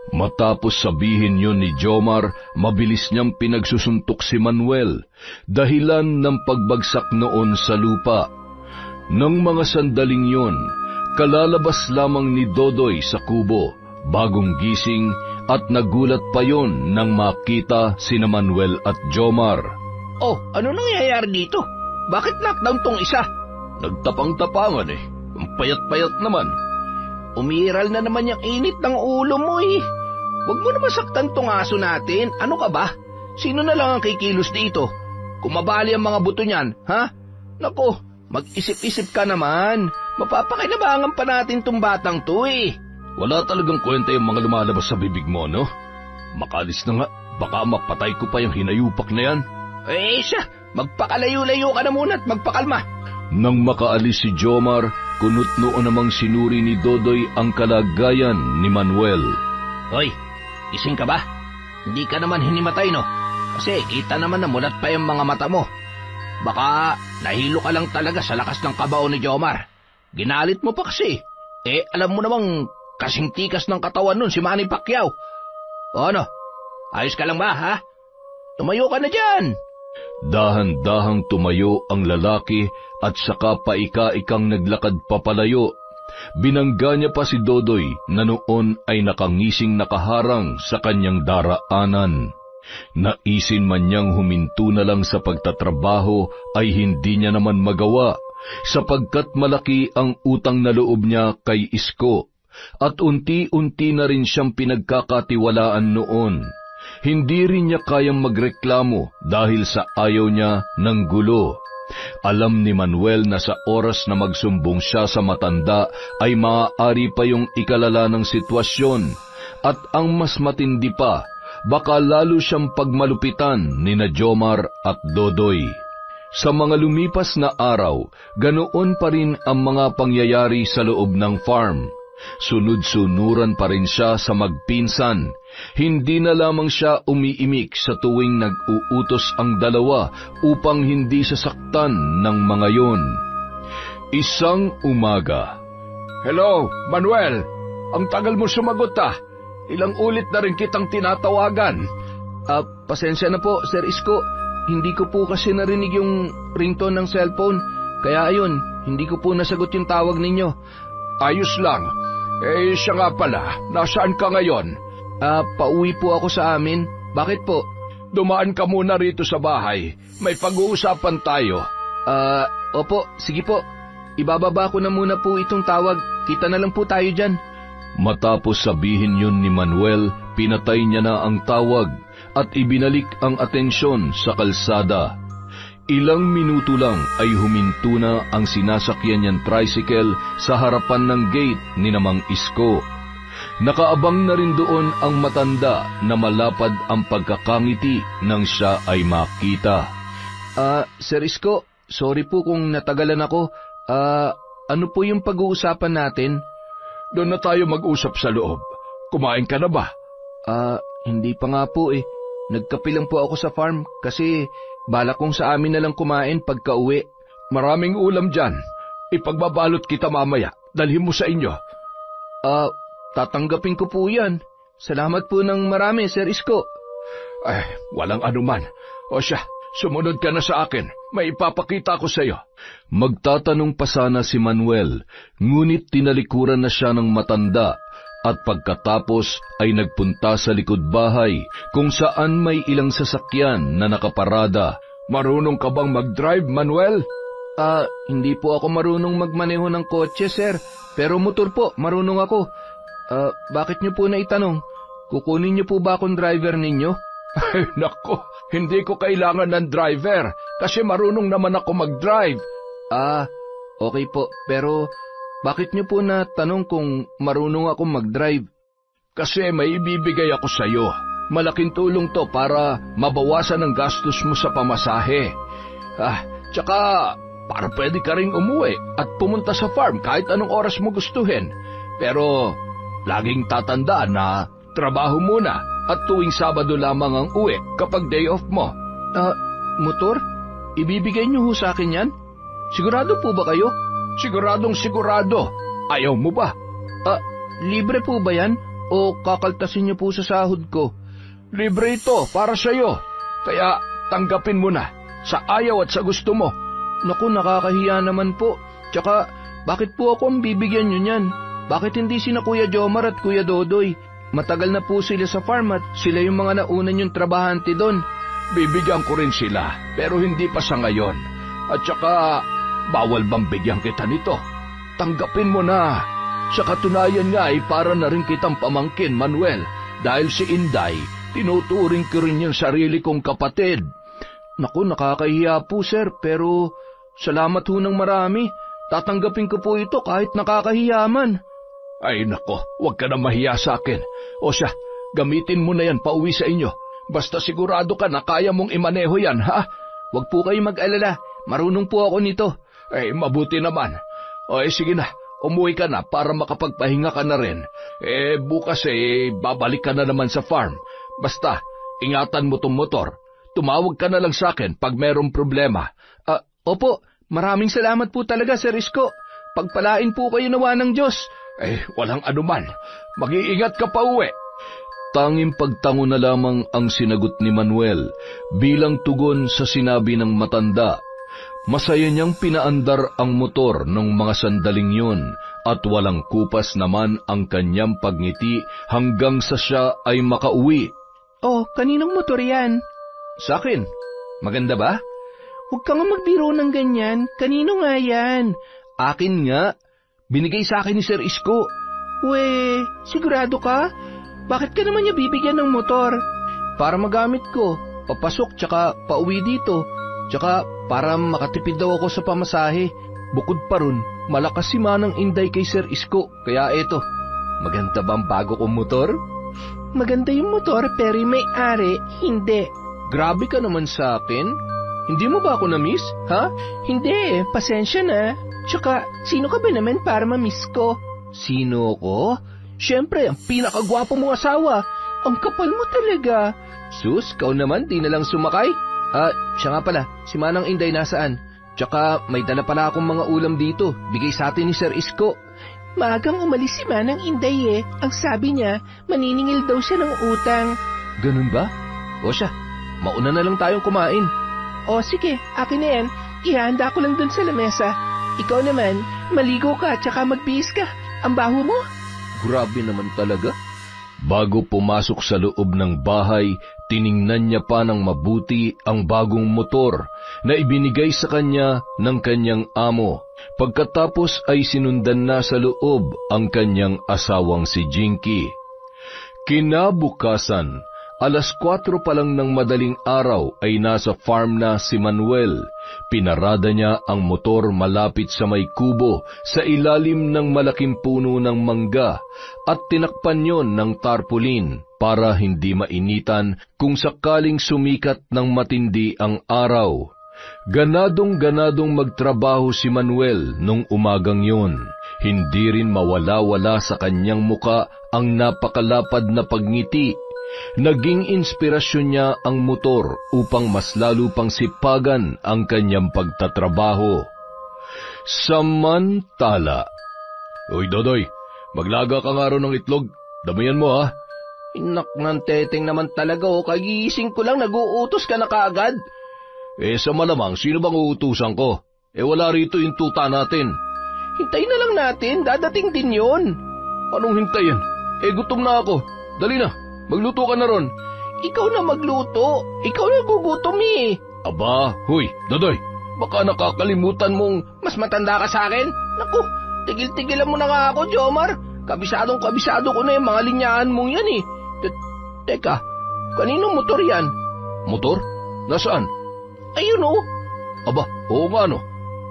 Matapos sabihin yun ni Jomar, mabilis niyang pinagsusuntok si Manuel, dahilan ng pagbagsak noon sa lupa. Nang mga sandaling yun, kalalabas lamang ni Dodoy sa kubo, bagong gising at nagulat pa yon nang makita sina Manuel at Jomar. Oh, ano nangyayari dito? Bakit lockdown tong isa? Nagtapang-tapangan Ang payat-payat naman. Umiral na naman yung init ng ulo mo Huwag mo na masaktan tong aso natin. Ano ka ba? Sino na lang ang kikilos dito? Kumabali ang mga buto niyan, ha? Nako, mag-isip-isip ka naman. Mapapakinabangan pa natin tong batang to Wala talagang kwenta yung mga lumalabas sa bibig mo, no? Makalis na nga, baka mapatay ko pa yung hinayupak na yan. Siya, magpakalayo-layo ka na muna at magpakalma. Nang makaalis si Jomar, kunot noon namang sinuri ni Dodoy ang kalagayan ni Manuel. Hoy, gising ka ba? Hindi ka naman hinimatay, no? Kasi kita naman na mulat pa yung mga mata mo. Baka nahilo ka lang talaga sa lakas ng kabao ni Jomar. Ginalit mo pa kasi. Alam mo namang kasing tikas ng katawan nun si Manny Pacquiao. O ano, ayos ka lang ba, ha? Tumayo ka na dyan. Dahan-dahang tumayo ang lalaki at saka paika-ikang naglakad papalayo. Binangga niya pa si Dodoy na noon ay nakangising nakaharang sa kanyang daraanan. Naisin man niyang huminto na lang sa pagtatrabaho ay hindi niya naman magawa, sapagkat malaki ang utang na loob niya kay Isko, at unti-unti na rin siyang pinagkakatiwalaan noon. Hindi rin niya kayang magreklamo dahil sa ayaw niya ng gulo. Alam ni Manuel na sa oras na magsumbong siya sa matanda ay maaari pa yung ikalala ng sitwasyon, at ang mas matindi pa, baka lalo siyang pagmalupitan ni na Jomar at Dodoy. Sa mga lumipas na araw, ganoon pa rin ang mga pangyayari sa loob ng farm. Sunod-sunuran pa rin siya sa magpinsan. Hindi na lamang siya umiimik sa tuwing nag-uutos ang dalawa upang hindi sasaktan ng mga yon. Isang umaga. Hello, Manuel. Ang tagal mo sumagot Ilang ulit na rin kitang tinatawagan. Pasensya na po, Sir Isko. Hindi ko po kasi narinig yung ringtone ng cellphone. Kaya ayun, hindi ko po nasagot yung tawag ninyo. Ayos lang. Siya nga pala, nasaan ka ngayon? Pauwi po ako sa amin. Bakit po? Dumaan ka muna rito sa bahay. May pag-uusapan tayo. Opo, sige po. Ibababa ko na muna po itong tawag. Kita na lang po tayo dyan. Matapos sabihin yun ni Manuel, pinatay niya na ang tawag at ibinalik ang atensyon sa kalsada. Ilang minuto lang ay huminto na ang sinasakyan niyang tricycle sa harapan ng gate ni Namang Isko. Nakaabang na rin doon ang matanda na malapad ang pagkakangiti nang siya ay makita. Sir Isko, sorry po kung natagalan ako. Ano po yung pag-uusapan natin? Doon na tayo mag-usap sa loob. Kumain ka na ba? Hindi pa nga po eh. Nagkape lang po ako sa farm kasi balak kong sa amin na lang kumain pagka-uwi. Maraming ulam dyan. Ipagbabalot kita mamaya. Dalhin mo sa inyo. Tatanggapin ko po yan. Salamat po ng marami, Sir Isko. Walang anuman. O siya, sumunod ka na sa akin. May ipapakita ko sa iyo. Magtatanong pa sana si Manuel, ngunit tinalikuran na siya ng matanda at pagkatapos ay nagpunta sa likod bahay kung saan may ilang sasakyan na nakaparada. Marunong ka bang mag-drive, Manuel? Hindi po ako marunong magmaneho ng kotse, sir. Pero motor po, marunong ako. Bakit niyo po naitanong? Kukunin niyo po ba akong driver ninyo? Nako, hindi ko kailangan ng driver kasi marunong naman ako mag-drive. Okay po. Pero bakit niyo po natanong kung marunong ako mag-drive? Kasi may ibibigay ako sa iyo. Malaking tulong to para mabawasan ang gastos mo sa pamasahe. Tsaka para pwede ka ring umuwi at pumunta sa farm kahit anong oras mo gustuhin. Pero laging tatandaan na trabaho muna at tuwing Sabado lamang ang uwi kapag day off mo. Motor? Ibibigay niyo ho sa akin yan? Sigurado po ba kayo? Siguradong sigurado. Ayaw mo ba? Libre po ba yan? O kakaltasin niyo po sa sahod ko? Libre ito para sa iyo. Kaya tanggapin mo na. Sa ayaw at sa gusto mo. Naku, nakakahiya naman po. Tsaka, bakit po ako ang bibigyan niyo niyan? Bakit hindi sina Kuya Jomar at Kuya Dodoy? Matagal na po sila sa farm at sila yung mga nauna niyong trabahante doon. Bibigyan ko rin sila, pero hindi pa sa ngayon. At saka, bawal bang bigyan kita nito? Tanggapin mo na. Sa katunayan nga ay para na rin kitang pamangkin, Manuel. Dahil si Inday, tinuturing ko rin yung sarili kong kapatid. Naku, nakakahiya po, sir, pero salamat ho ng marami. Tatanggapin ko po ito kahit nakakahiya man. Ay nako, huwag ka na mahiya sa akin. O siya, gamitin mo na yan pauwi sa inyo. Basta sigurado ka na kaya mong imaneho yan, ha? Huwag po kayo mag-alala, marunong po ako nito. Mabuti naman. Sige na, umuwi ka na para makapagpahinga ka na rin. Bukas babalik ka na naman sa farm. Basta, ingatan mo tong motor. Tumawag ka na lang sa akin pag merong problema. Opo, maraming salamat po talaga, Sir Isko. Pagpalain po kayo nawa ng Diyos. Walang anuman. Mag-iingat ka pa uwi. Tanging pagtango na lamang ang sinagot ni Manuel bilang tugon sa sinabi ng matanda. Masaya niyang pinaandar ang motor ng mga sandaling yun at walang kupas naman ang kanyang pagngiti hanggang sa siya ay makauwi. Kaninong motor yan? Sa akin. Maganda ba? Huwag ka nga magbiro ng ganyan. Kanino nga yan? Akin nga. Binigay sa akin ni Sir Isko. Sigurado ka? Bakit ka naman niya bibigyan ng motor? Para magamit ko. Papasok tsaka pauwi dito. Tsaka para makatipid daw ako sa pamasahe. Bukod pa ron, malakas si Manang Inday kay Sir Isko. Kaya eto, maganda ba ang bago kong motor? Maganda yung motor pero yung may-ari, hindi. Grabe ka naman sa akin. Hindi mo ba ako na-miss, ha? Hindi, pasensya na. Tsaka, sino ka ba naman para ma-miss ko? Sino ko? Siyempre, ang pinakagwapo mong asawa. Ang kapal mo talaga. Sus, kau naman, di na lang sumakay. Siya nga pala, si Manang Inday nasaan? Tsaka, may dala pala akong mga ulam dito. Bigay sa atin ni Sir Isko. Maagang umalis si Manang Inday Ang sabi niya, maniningil daw siya ng utang. Ganun ba? O siya, mauna na lang tayong kumain. Sige, akin na yan. ihanda ko lang dun sa lamesa. Ikaw naman, maligo ka tsaka magbihis ka. Ang baho mo. Grabe naman talaga. Bago pumasok sa loob ng bahay, tiningnan niya pa ng mabuti ang bagong motor na ibinigay sa kanya ng kanyang amo. Pagkatapos ay sinundan na sa loob ang kanyang asawang si Jinky. Kinabukasan, 4:00 pa lang ng madaling araw ay nasa farm na si Manuel. Pinarada niya ang motor malapit sa may kubo sa ilalim ng malaking puno ng mangga at tinakpan yon ng tarpaulin para hindi mainitan kung sakaling sumikat ng matindi ang araw. Ganadong-ganadong magtrabaho si Manuel nung umagang yon. Hindi rin mawala-wala sa kanyang muka ang napakalapad na pagngiti. Naging inspirasyon niya ang motor upang mas lalo pang sipagan ang kanyang pagtatrabaho. Samantala, Uy, Dodoy, maglaga ka nga ron ng itlog. Damihan mo, ha? Inak ng teteng naman talaga, kagising ko lang, nag-uutos ka na kaagad. Sa malamang, sino bang uutusan ko? Wala rito yung tuta natin. Hintayin na lang natin, dadating din yon. Anong hintayin? Gutom na ako. Dali na. Magluto ka na ron. Ikaw na magluto. Ikaw na gugutom eh. Aba, huy, Dodoy, baka nakakalimutan mong... Mas matanda ka sa akin? Naku, tigil-tigilan mo na nga ako, Jomar. Kabisado ko na yung mga linyaan mong yan eh. Teka, kaninong motor yan? Motor? Nasaan? Ayun oh. Aba, oo nga no.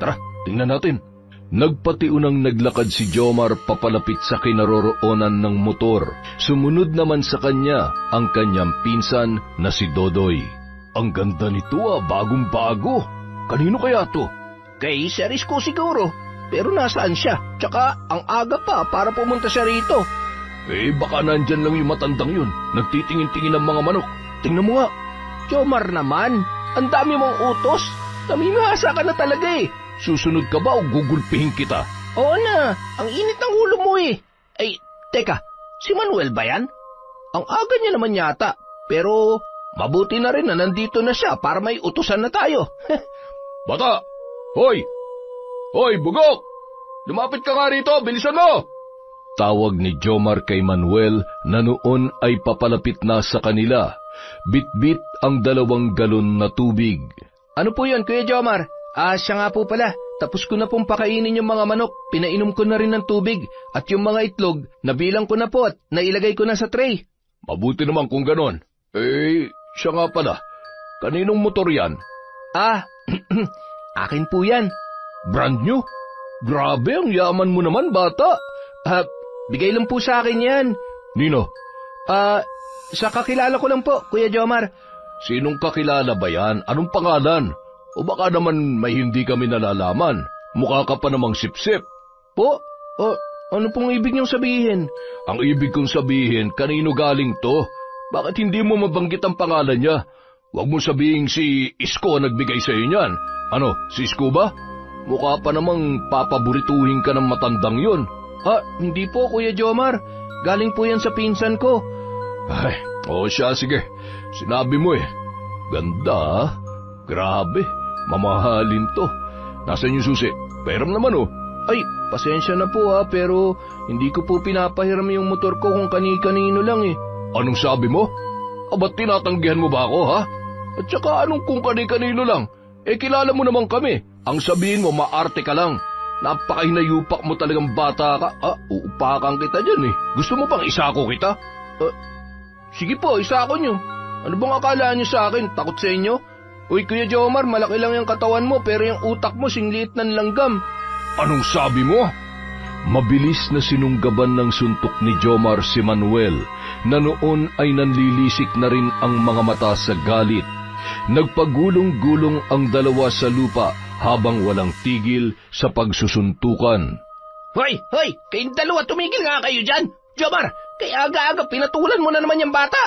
Tara, tingnan natin. Nagpatiunang naglakad si Jomar papalapit sa kinaroroonan ng motor. Sumunod naman sa kanya ang kanyang pinsan na si Dodoy. Ang ganda nito bagong-bago. Kanino kaya to? Kay Seris ko siguro. Pero nasaan siya? Tsaka ang aga pa para pumunta siya rito. Baka nandyan lang yung matandang yun. Nagtitingin-tingin ng mga manok. Tingnan mo nga. Jomar naman, ang dami mong utos. Namimihasa ka na talaga eh. Susunod ka ba o gugulpihin kita? Oo na, ang init ng ulo mo eh. Teka, si Manuel ba yan? Ang aga niya naman yata, pero mabuti na rin na nandito na siya para may utusan na tayo. Bata! Hoy! Hoy, bugok! Lumapit ka nga rito, bilisan mo! Tawag ni Jomar kay Manuel na noon ay papalapit na sa kanila. Bit-bit ang 2 galon na tubig. Ano po yun, Kuya Jomar? Siya nga po pala. Tapos ko na pong pakainin yung mga manok. Pinainom ko na rin ng tubig. At yung mga itlog, nabilang ko na po at nailagay ko na sa tray. Mabuti naman kung ganon. Siya nga pala. Kaninong motor yan? Akin po yan. Brand new? Grabe, ang yaman mo naman, bata. Bigay lang po sa akin yan. Nino? Sa kakilala ko lang po, Kuya Jomar. Sinong kakilala ba yan? Anong pangalan? O baka naman may hindi kami nalalaman. Mukha ka pa namang sip-sip. Po? Ano pong ibig niyong sabihin? Ang ibig kong sabihin, kanino galing to? Bakit hindi mo mabanggit ang pangalan niya? Huwag mo sabihin si Isko ang nagbigay sa iyo niyan. Ano, si Isko ba? Mukha pa namang papaborituhin ka ng matandang yun. Hindi po, Kuya Jomar. Galing po yan sa pinsan ko. Siya, sige. Sinabi mo eh. Ganda, Grabe, mamahalin to. Nasaan yung susi? Pairam naman oh. Pasensya na po pero hindi ko po pinapahiram yung motor ko kung kani-kanino lang eh. Anong sabi mo? Ba't tinatanggihan mo ba ako, ha? At saka anong kung kani-kanino lang? Kilala mo naman kami. Ang sabihin mo, maarte ka lang. Napakahinayupak mo talagang bata ka. Uupakan kita dyan eh. Gusto mo bang isako kita? Sige po, isako nyo. Ano bang akala nyo sa akin? Takot sa inyo? Uy, Kuya Jomar, malaki lang yung katawan mo pero yung utak mo singliit ng langgam. Anong sabi mo? Mabilis na sinunggaban ng suntok ni Jomar si Manuel na noon ay nanlilisik na rin ang mga mata sa galit. Nagpagulong-gulong ang dalawa sa lupa habang walang tigil sa pagsusuntukan. Hoy! Kayong dalawa, tumigil nga kayo dyan! Jomar, kaya aga-aga pinatulan mo na naman yung bata!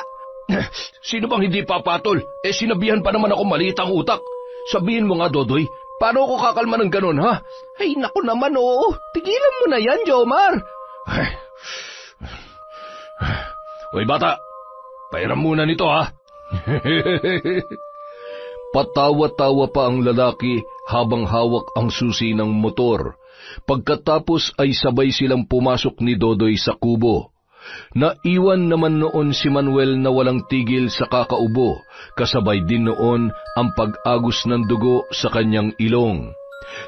Sino bang hindi papatol? Sinabihan pa naman ako maliit ang utak. Sabihin mo nga, Dodoy, paano ako kakalma ng ganon, ha? Naku naman, oo. Tigilan mo na yan, Jomar. Hoy, bata, pairam muna nito, ha? Patawa-tawa pa ang lalaki habang hawak ang susi ng motor. Pagkatapos ay sabay silang pumasok ni Dodoy sa kubo. Naiwan naman noon si Manuel na walang tigil sa kakaubo, kasabay din noon ang pag-agos ng dugo sa kanyang ilong.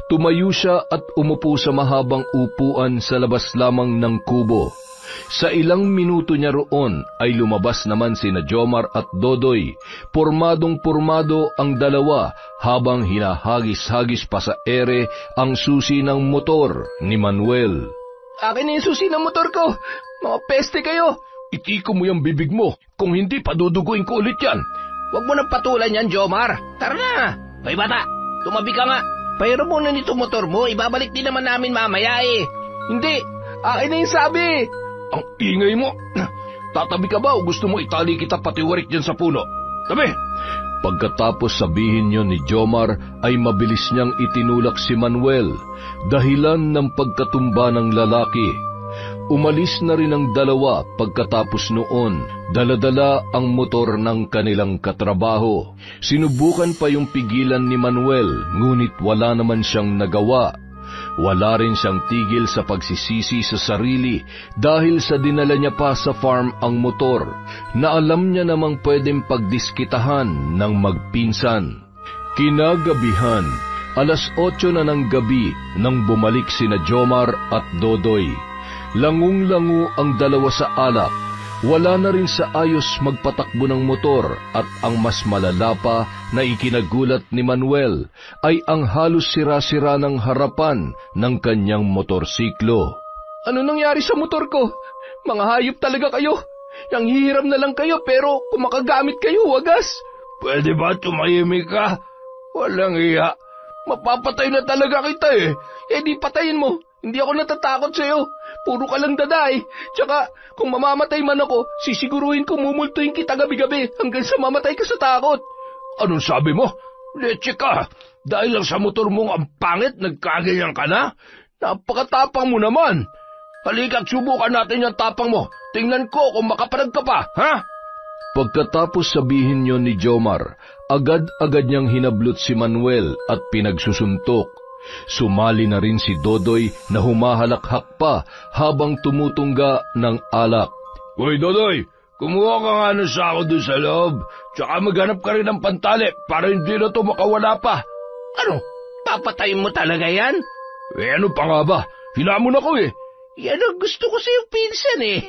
Tumayo siya at umupo sa mahabang upuan sa labas lamang ng kubo. Sa ilang minuto niya roon ay lumabas naman sina Jomar at Dodoy. Pormadong-pormado ang dalawa habang hinahagis-hagis pa sa ere ang susi ng motor ni Manuel. Akin na yung susi ng motor ko! Mga peste kayo! Itiko mo yung bibig mo, kung hindi paduduguin ko ulit yan. Huwag mo nang patulan yan, Jomar. Tara na! Hoy bata, tumabi ka nga. Pahiram muna nito motor mo, ibabalik din naman namin mamaya eh. Hindi, akin na yung sabi. Ang ingay mo! Tatabi ka ba o gusto mo itali kita patiwarik dyan sa puno? Tabi! Pagkatapos sabihin yon ni Jomar ay mabilis niyang itinulak si Manuel, dahilan ng pagkatumba ng lalaki. Umalis na rin ang dalawa pagkatapos noon, dala-dala ang motor ng kanilang katrabaho. Sinubukan pa yung pigilan ni Manuel, ngunit wala naman siyang nagawa. Wala rin siyang tigil sa pagsisisi sa sarili dahil sa dinala niya pa sa farm ang motor na alam niya namang pwedeng pagdiskitahan ng magpinsan. Kinagabihan, 8:00 na ng gabi nang bumalik sina Jomar at Dodoy. Langung-lango ang dalawa sa alak. Wala na rin sa ayos magpatakbo ng motor at ang mas malala pa na ikinagulat ni Manuel ay ang halos sira-sira ng harapan ng kanyang motorsiklo. Ano nangyari sa motor ko? Mga hayop talaga kayo. Yang hihiram na lang kayo pero kung makagamit kayo, wagas. Pwede ba tumahimik ka? Walang iya. Mapapatay na talaga kita eh. Eh di patayin mo. Hindi ako natatakot sa'yo. Puro ka lang daday. Tsaka, kung mamamatay man ako, sisiguruhin ko mumultuhin kita gabi-gabi hanggang sa mamatay ka sa takot. Anong sabi mo? Leche ka. Dahil lang sa motor mong ang pangit, nagkaganyan ka na? Napakatapang mo naman. Halika't subukan natin yung tapang mo. Tingnan ko kung makaparag ka pa, ha? Pagkatapos sabihin yon ni Jomar, agad-agad niyang hinablot si Manuel at pinagsusuntok. Sumali na rin si Dodoy na humahalakhak pa habang tumutungga ng alak. Hoy Dodoy, kumuha ka nga ng sako doon sa loob. Tsaka maghanap ka rin ng pantali para hindi na ito makawala pa. Ano? Papatayin mo talaga yan? Eh ano pa nga ba? Hinamon ako eh. Yan ang gusto ko sa'yo, pinsan eh.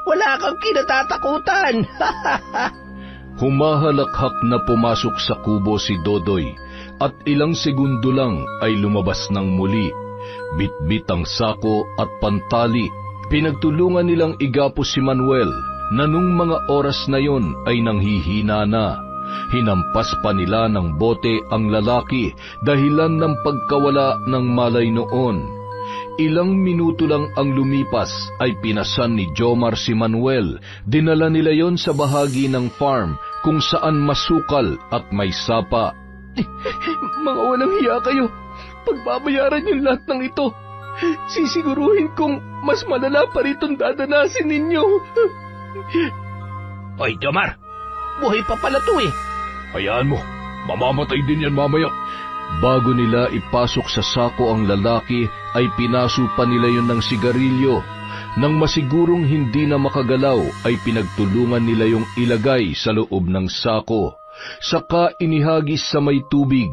Wala kang kinatatakutan. Humahalakhak na pumasok sa kubo si Dodoy at ilang segundo lang ay lumabas ng muli. Bitbit ang sako at pantali. Pinagtulungan nilang igapos si Manuel na nung mga oras na yon ay nanghihina na. Hinampas pa nila ng bote ang lalaki dahilan ng pagkawala ng malay noon. Ilang minuto lang ang lumipas ay pinasan ni Jomar si Manuel. Dinala nila yon sa bahagi ng farm kung saan masukal at may sapa. Mga walang hiya kayo. Pagbabayaran yung lahat ng ito. Sisiguruhin kong mas malala pa ritong dadanasin ninyo. Hoy Jomar, buhay pa pala to eh. hayaan mo. Mamamatay din yan mamaya. Bago nila ipasok sa sako ang lalaki, ay pinaso pa nila yun ng sigarilyo. Nang masigurong hindi na makagalaw, ay pinagtulungan nila yung ilagay sa loob ng sako. Saka inihagis sa may tubig.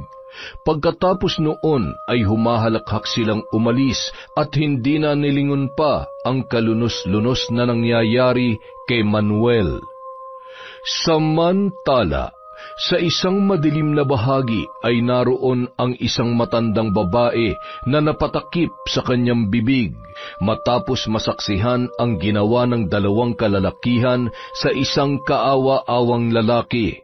Pagkatapos noon ay humahalakhak silang umalis at hindi na nilingon pa ang kalunos-lunos na nangyayari kay Manuel. Samantala, sa isang madilim na bahagi ay naroon ang isang matandang babae na napatakip sa kanyang bibig matapos masaksihan ang ginawa ng dalawang kalalakihan sa isang kaawa-awang lalaki.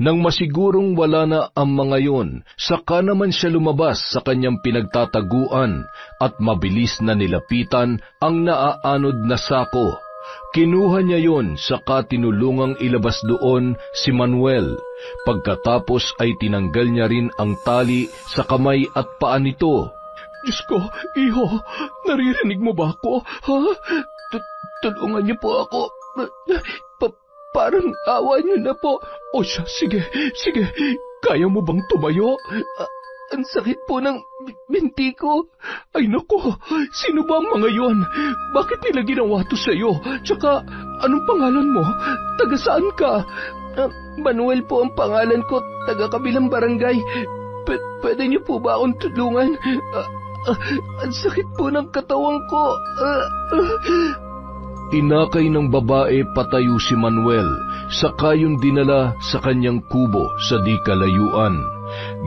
Nang masigurong wala na ang mga yon, saka naman siya lumabas sa kanyang pinagtataguan at mabilis na nilapitan ang naaanod na sako. Kinuha niya yon saka tinulungang ilabas doon si Manuel. Pagkatapos ay tinanggal niya rin ang tali sa kamay at paa nito. Diyos ko, iho, naririnig mo ba ako? Ha? Tulungan niyo po ako. Parang awa niyo na po. O siya, sige, Kaya mo bang tumayo? Ang sakit po ng binti ko. Ay nako, sino ba ang mga yon? Bakit nila ginawa to sa'yo? Tsaka, anong pangalan mo? Taga saan ka? Manuel po ang pangalan ko, taga kabilang barangay. Pwede niyo po ba akong tulungan? Ang sakit po ng katawan ko. Inakay ng babae patayo si Manuel, saka yung dinala sa kanyang kubo sa di kalayuan.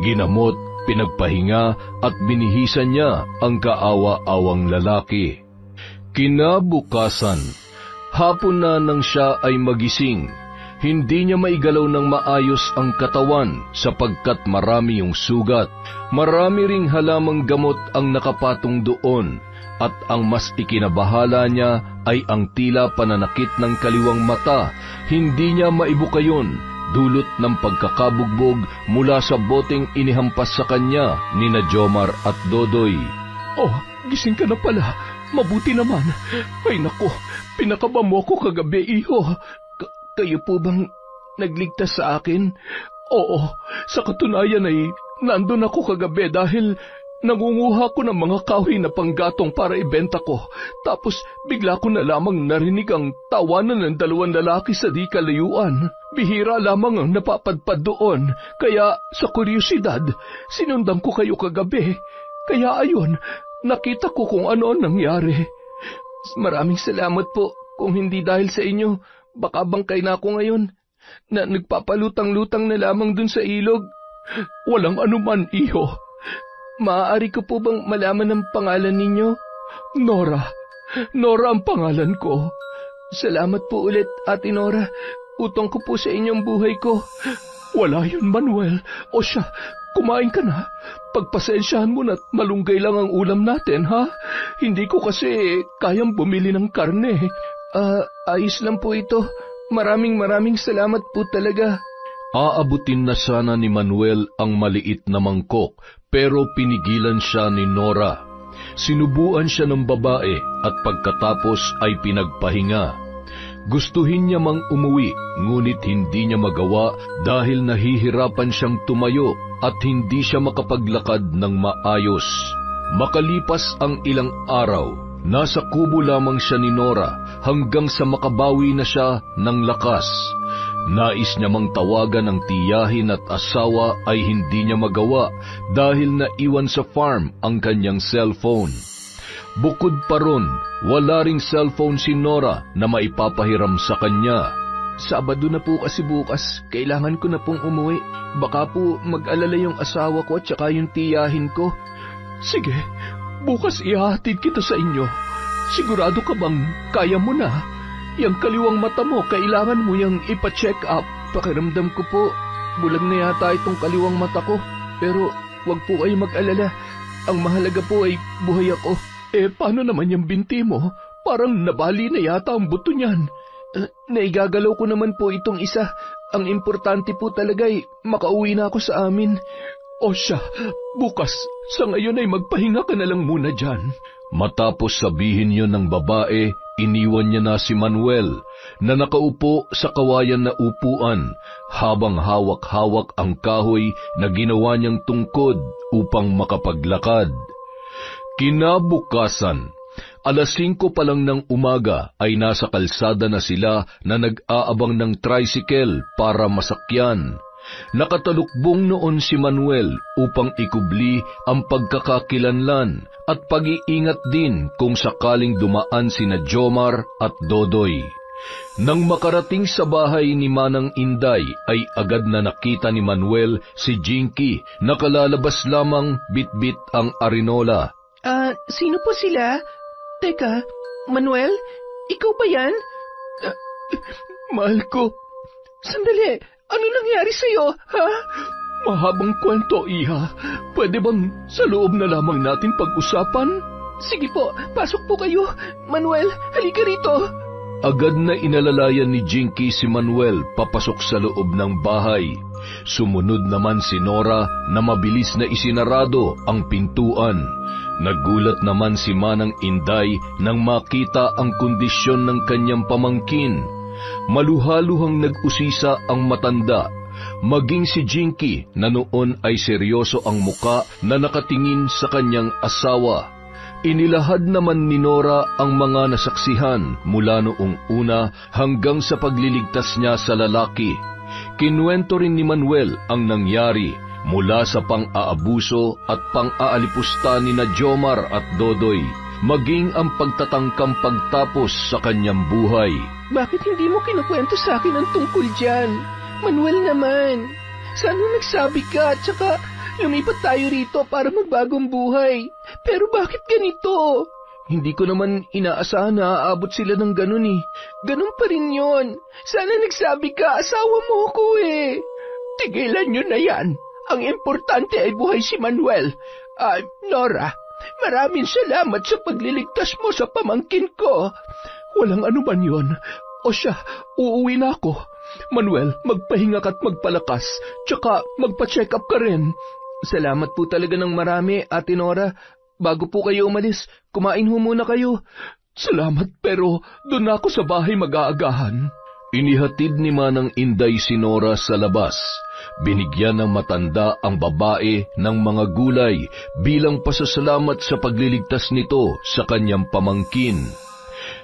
Ginamot, pinagpahinga at binihisan niya ang kaawa-awang lalaki. Kinabukasan, hapon na nang siya ay magising. Hindi niya maigalaw ng maayos ang katawan sapagkat marami yung sugat. Marami ring halamang gamot ang nakapatong doon. At ang mas ikinabahala niya ay ang tila pananakit ng kaliwang mata. Hindi niya maibukayon, dulot ng pagkakabugbog mula sa boteng inihampas sa kanya ni na Jomar at Dodoy. Oh, gising ka na pala. Mabuti naman. Ay nako, pinakaba mo ko kagabi, iho. Kayo po bang nagligtas sa akin? Oo, sa katunayan ay nandun ako kagabi dahil nangunguha ko ng mga kahoy na panggatong para ibenta ko. Tapos bigla ko na lamang narinig ang tawanan ng dalawang lalaki sa di kalayuan. Bihira lamang ang napapadpad doon. Kaya sa kuryosidad, sinundan ko kayo kagabi. Kaya ayun, nakita ko kung ano ang nangyari. Maraming salamat po. Kung hindi dahil sa inyo, baka bangkay na ako ngayon. Na nagpapalutang-lutang na lamang dun sa ilog. Walang anuman, iho. Maaari ko po bang malaman ang pangalan ninyo? Nora. Nora ang pangalan ko. Salamat po ulit, Ate Nora. Utang ko po sa inyong buhay ko. Wala yun, Manuel. O siya, kumain ka na. Pagpasensyahan mo na't malunggay lang ang ulam natin, ha? Hindi ko kasi kayang bumili ng karne. Ayos lang po ito. Maraming salamat po talaga. Aabutin na sana ni Manuel ang maliit na mangkok, pero pinigilan siya ni Nora. Sinubuan siya ng babae at pagkatapos ay pinagpahinga. Gustuhin niya mang umuwi, ngunit hindi niya magawa dahil nahihirapan siyang tumayo at hindi siya makapaglakad ng maayos. Makalipas ang ilang araw, nasa kubo lamang siya ni Nora hanggang sa makabawi na siya ng lakas. Nais niya mang tawagan ang tiyahin at asawa ay hindi niya magawa dahil naiwan sa farm ang kanyang cellphone. Bukod pa ron, wala ring cellphone si Nora na maipapahiram sa kanya. Sabado na po kasi bukas, kailangan ko na pong umuwi. Baka po mag-alala yung asawa ko at saka yung tiyahin ko. Sige, bukas ihahatid kita sa inyo. Sigurado ka bang kaya mo na? Yang kaliwang mata mo, kailangan mo yang ipa-check up. Pakiramdam ko po, bulag na yata itong kaliwang mata ko. Pero wag po kayo mag-alala. Ang mahalaga po ay buhay ako. Paano naman yung binti mo? Parang nabali na yata ang buto niyan. Naigagalaw ko naman po itong isa. Ang importante po talaga ay makauwi na ako sa amin. O siya, bukas, sa ngayon ay magpahinga ka na lang muna dyan. Matapos sabihin yon ng babae, iniwan niya na si Manuel na nakaupo sa kawayan na upuan habang hawak-hawak ang kahoy na ginawa niyang tungkod upang makapaglakad. Kinabukasan, 5:00 pa lang ng umaga ay nasa kalsada na sila na nag-aabang ng tricycle para masakyan. Nakatalukbong noon si Manuel upang ikubli ang pagkakakilanlan at pag-iingat din kung sakaling dumaan sina Jomar at Dodoy. Nang makarating sa bahay ni Manang Inday ay agad na nakita ni Manuel si Jinky na kalalabas lamang bitbit ang arinola. Sino po sila? Teka, Manuel, ikaw ba yan? Mahal ko. Sandali, ano nangyari sa'yo, ha? Mahabang kwento, Iha. Pwede bang sa loob na lamang natin pag-usapan? Sige po, pasok po kayo. Manuel, halika rito. Agad na inalalayan ni Jinky si Manuel papasok sa loob ng bahay. Sumunod naman si Nora na mabilis na isinarado ang pintuan. Nagulat naman si Manang Inday nang makita ang kondisyon ng kanyang pamangkin. Maluhaluhang nag-usisa ang matanda. Maging si Jinky na noon ay seryoso ang muka na nakatingin sa kanyang asawa. Inilahad naman ni Nora ang mga nasaksihan mula noong una hanggang sa pagliligtas niya sa lalaki. Kinuwento rin ni Manuel ang nangyari mula sa pang-aabuso at pang-aalipusta ni na Jomar at Dodoy, maging ang pagtatangkang pagtapos sa kanyang buhay. Bakit hindi mo kinukwento sa akin ang tungkol dyan? Manuel naman, sana nagsabi ka at saka lumipat tayo rito para magbagong buhay. Pero bakit ganito? Hindi ko naman inaasahan na aabot sila ng ganun eh. Ganun pa rin yon. Sana nagsabi ka, asawa mo ko eh. Tigilan nyo na yan. Ang importante ay buhay si Manuel. Nora, maraming salamat sa pagliligtas mo sa pamangkin ko. Walang anuman yon. O siya, uuwi na ako. Manuel, magpahinga ka't magpalakas, tsaka magpa-check up ka rin. Salamat po talaga ng marami, Ate Nora. Bago po kayo umalis, kumain ho muna kayo. Salamat, pero doon ako sa bahay mag-aagahan. Inihatid ni Manang Inday si Nora sa labas. Binigyan ng matanda ang babae ng mga gulay bilang pasasalamat sa pagliligtas nito sa kanyang pamangkin.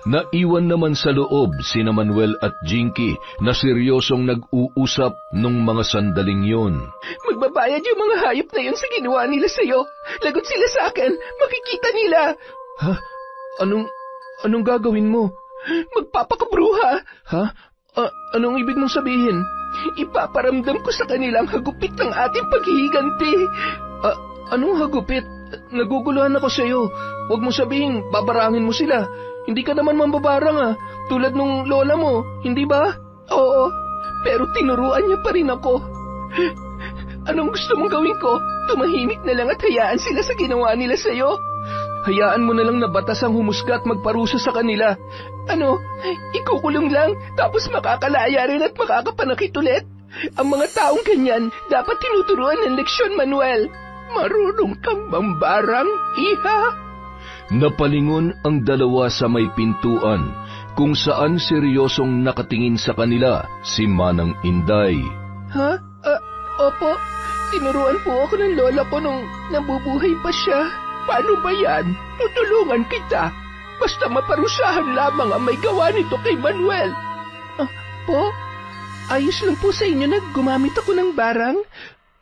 Naiwan naman sa loob sina Manuel at Jinky na seryosong nag-uusap nung mga sandaling yon. Magbabayad yung mga hayop na yun sa ginawa nila sa'yo. Lagot sila sa akin. Makikita nila. Ha? Anong gagawin mo? Magpapakabruha. Ha? Anong ibig mong sabihin? Ipaparamdam ko sa kanilang hagupit ng ating paghihiganti. Anong hagupit? Naguguluhan ako sa'yo. Huwag mo sabihin, babarangin mo sila. Hindi ka naman mambabarang tulad nung lola mo, hindi ba? Oo, pero tinuruan niya pa rin ako. Anong gusto mong gawin ko? Tumahimik na lang at hayaan sila sa ginawa nila sa'yo? Hayaan mo na lang na batas ang humusga at magparusa sa kanila. Ano? Ikukulong lang, tapos makakalaya rin at makakapanakit ulit? Ang mga taong ganyan, dapat tinuturuan ng leksyon, Manuel. Marunong kang mambarang, iha? Napalingon ang dalawa sa may pintuan, kung saan seryosong nakatingin sa kanila si Manang Inday. Ha? Opo, tinuruan po ako ng lola ko nung nabubuhay pa siya. Paano ba yan? Tutulungan kita. Basta maparusahan lamang ang may gawa nito kay Manuel. Po? Ayos lang po sa inyo na gumamit ako ng barang?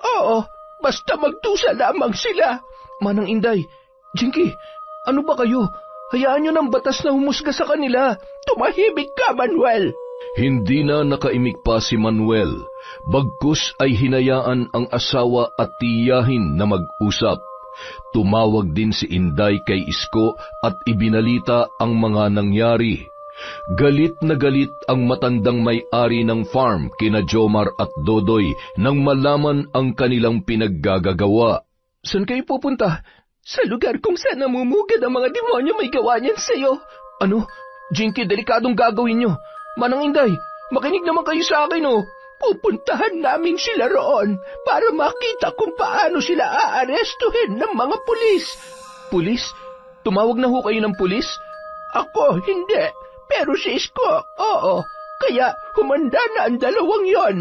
Oo, basta magtusa lamang sila. Manang Inday, Jinky, ano ba kayo? Hayaan nyo ng batas na humusga sa kanila. Tumahimik ka, Manuel! Hindi na nakaimik pa si Manuel. Bagkus ay hinayaan ang asawa at tiyahin na mag-usap. Tumawag din si Inday kay Isko at ibinalita ang mga nangyari. Galit na galit ang matandang may-ari ng farm kina Jomar at Dodoy nang malaman ang kanilang pinaggagawa. Saan kayo pupunta? Sa lugar kung saan namumugad ang mga demonyo may gawa niyan sa'yo. Ano? Jinky, delikadong gagawin nyo. Manang Inday, makinig naman kayo sa akin, oh. Pupuntahan namin sila roon para makita kung paano sila aarestuhin ng mga pulis. Pulis? Tumawag na ho kayo ng pulis? Ako, hindi. Pero si Isko, oo. Kaya humanda na ang dalawang yon.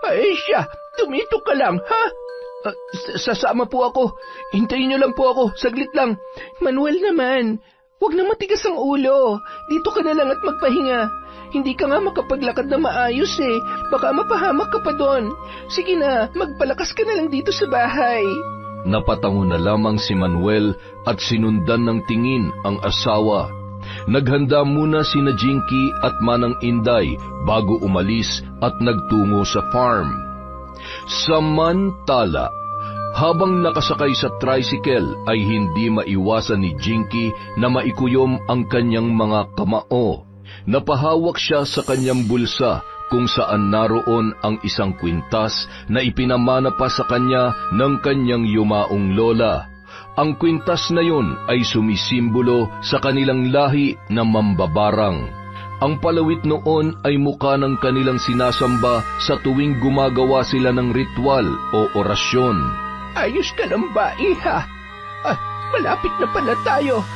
Ay siya, tumito ka lang, ha? Sasama po ako. Hintayin niyo lang po ako. Saglit lang. Manuel naman, huwag na matigas ang ulo. Dito ka na lang at magpahinga. Hindi ka nga makapaglakad na maayos eh. Baka mapahamak ka pa doon. Sige na, magpalakas ka na lang dito sa bahay. Napatango na lamang si Manuel at sinundan ng tingin ang asawa. Naghanda muna sina Jinky at Manang Inday bago umalis at nagtungo sa farm. Samantala, habang nakasakay sa tricycle ay hindi maiwasan ni Jinky na maikuyom ang kanyang mga kamao. Napahawak siya sa kanyang bulsa kung saan naroon ang isang kwintas na ipinamana pa sa kanya ng kanyang yumaong lola. Ang kwintas na yon ay sumisimbolo sa kanilang lahi na mambabarang. Ang palawit noon ay mukha ng kanilang sinasamba sa tuwing gumagawa sila ng ritual o orasyon. Ayos ka lang ba, iha? Malapit na pala tayo.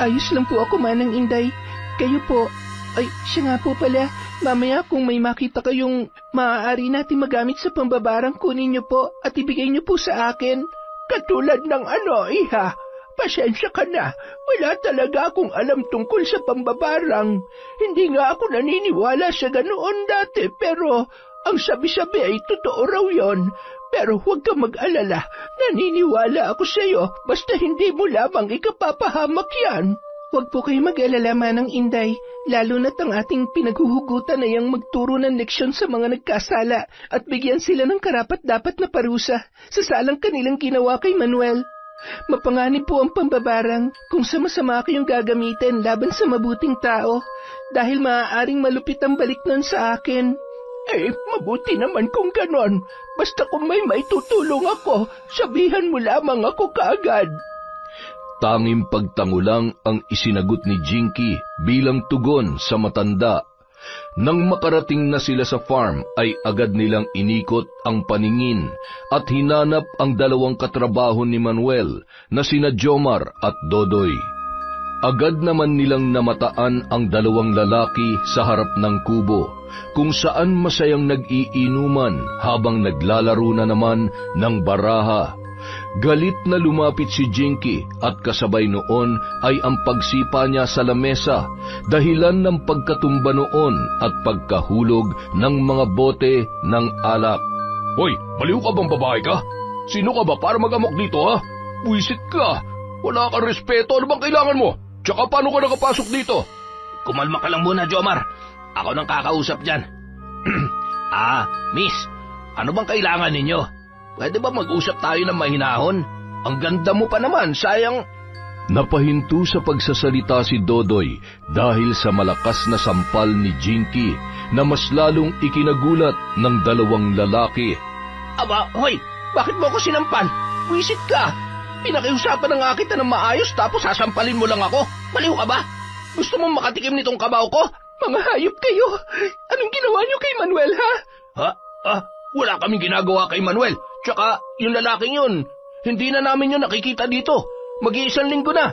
Ayos lang po ako, Manang Inday. Kayo po. Ay, siya nga po pala. Mamaya kung may makita kayong maaari natin magamit sa pambabarang. Kunin niyo po at ibigay niyo po sa akin. Katulad ng ano, iha? Pasensya ka na. Wala talaga akong alam tungkol sa pambabarang. Hindi nga ako naniniwala sa ganoon dati, pero ang sabi-sabi ay totoo raw yon. Pero huwag kang mag-alala. Naniniwala ako sa iyo, basta hindi mo lamang ikapapahamak yan. Huwag po kayo mag-alala, Manang Inday, lalo na't ang ating pinaghuhugutan ay ang magturo ng leksyon sa mga nagkasala at bigyan sila ng karapat-dapat na parusa sa salang kanilang ginawa kay Manuel. Mapanganib po ang pambabarang kung sama-sama kayong gagamitin laban sa mabuting tao dahil maaaring malupit ang balik nun sa akin. Mabuti naman kung ganon. Basta kung may maitutulong ako, sabihan mo lamang ako kaagad. Tanging pagtango lang ang isinagot ni Jinky bilang tugon sa matanda. Nang makarating na sila sa farm ay agad nilang inikot ang paningin at hinanap ang dalawang katrabaho ni Manuel na sina Jomar at Dodoy. Agad naman nilang namataan ang dalawang lalaki sa harap ng kubo kung saan masayang nag-iinuman habang naglalaro na naman ng baraha. Galit na lumapit si Jinky at kasabay noon ay ang pagsipa niya sa lamesa, dahilan ng pagkatumba noon at pagkahulog ng mga bote ng alak. Hoy, baliw ka bang babae ka? Sino ka ba para mag-amok dito, ha? Buisit ka. Wala kang respeto. Ano bang kailangan mo? Tsaka paano ka nakapasok dito? Kumalma ka lang muna, Jomar. Ako nang kakausap dyan. Miss, ano bang kailangan ninyo? Pwede ba mag-usap tayo ng mahinahon? Ang ganda mo pa naman, sayang. Napahinto sa pagsasalita si Dodoy dahil sa malakas na sampal ni Jinky na mas lalong ikinagulat ng dalawang lalaki. Aba, hoy, bakit mo ako sinampal? Wisit ka. Pinakiusapan na nga kita ng maayos tapos sasampalin mo lang ako. Baliw ka ba? Gusto mong makatikim nitong kabaw ko? Mga hayop kayo! Anong ginawa niyo kay Manuel, ha? Wala kaming ginagawa kay Manuel. Tsaka, yung lalaking yun, hindi na namin yun nakikita dito. Mag-iisang linggo na.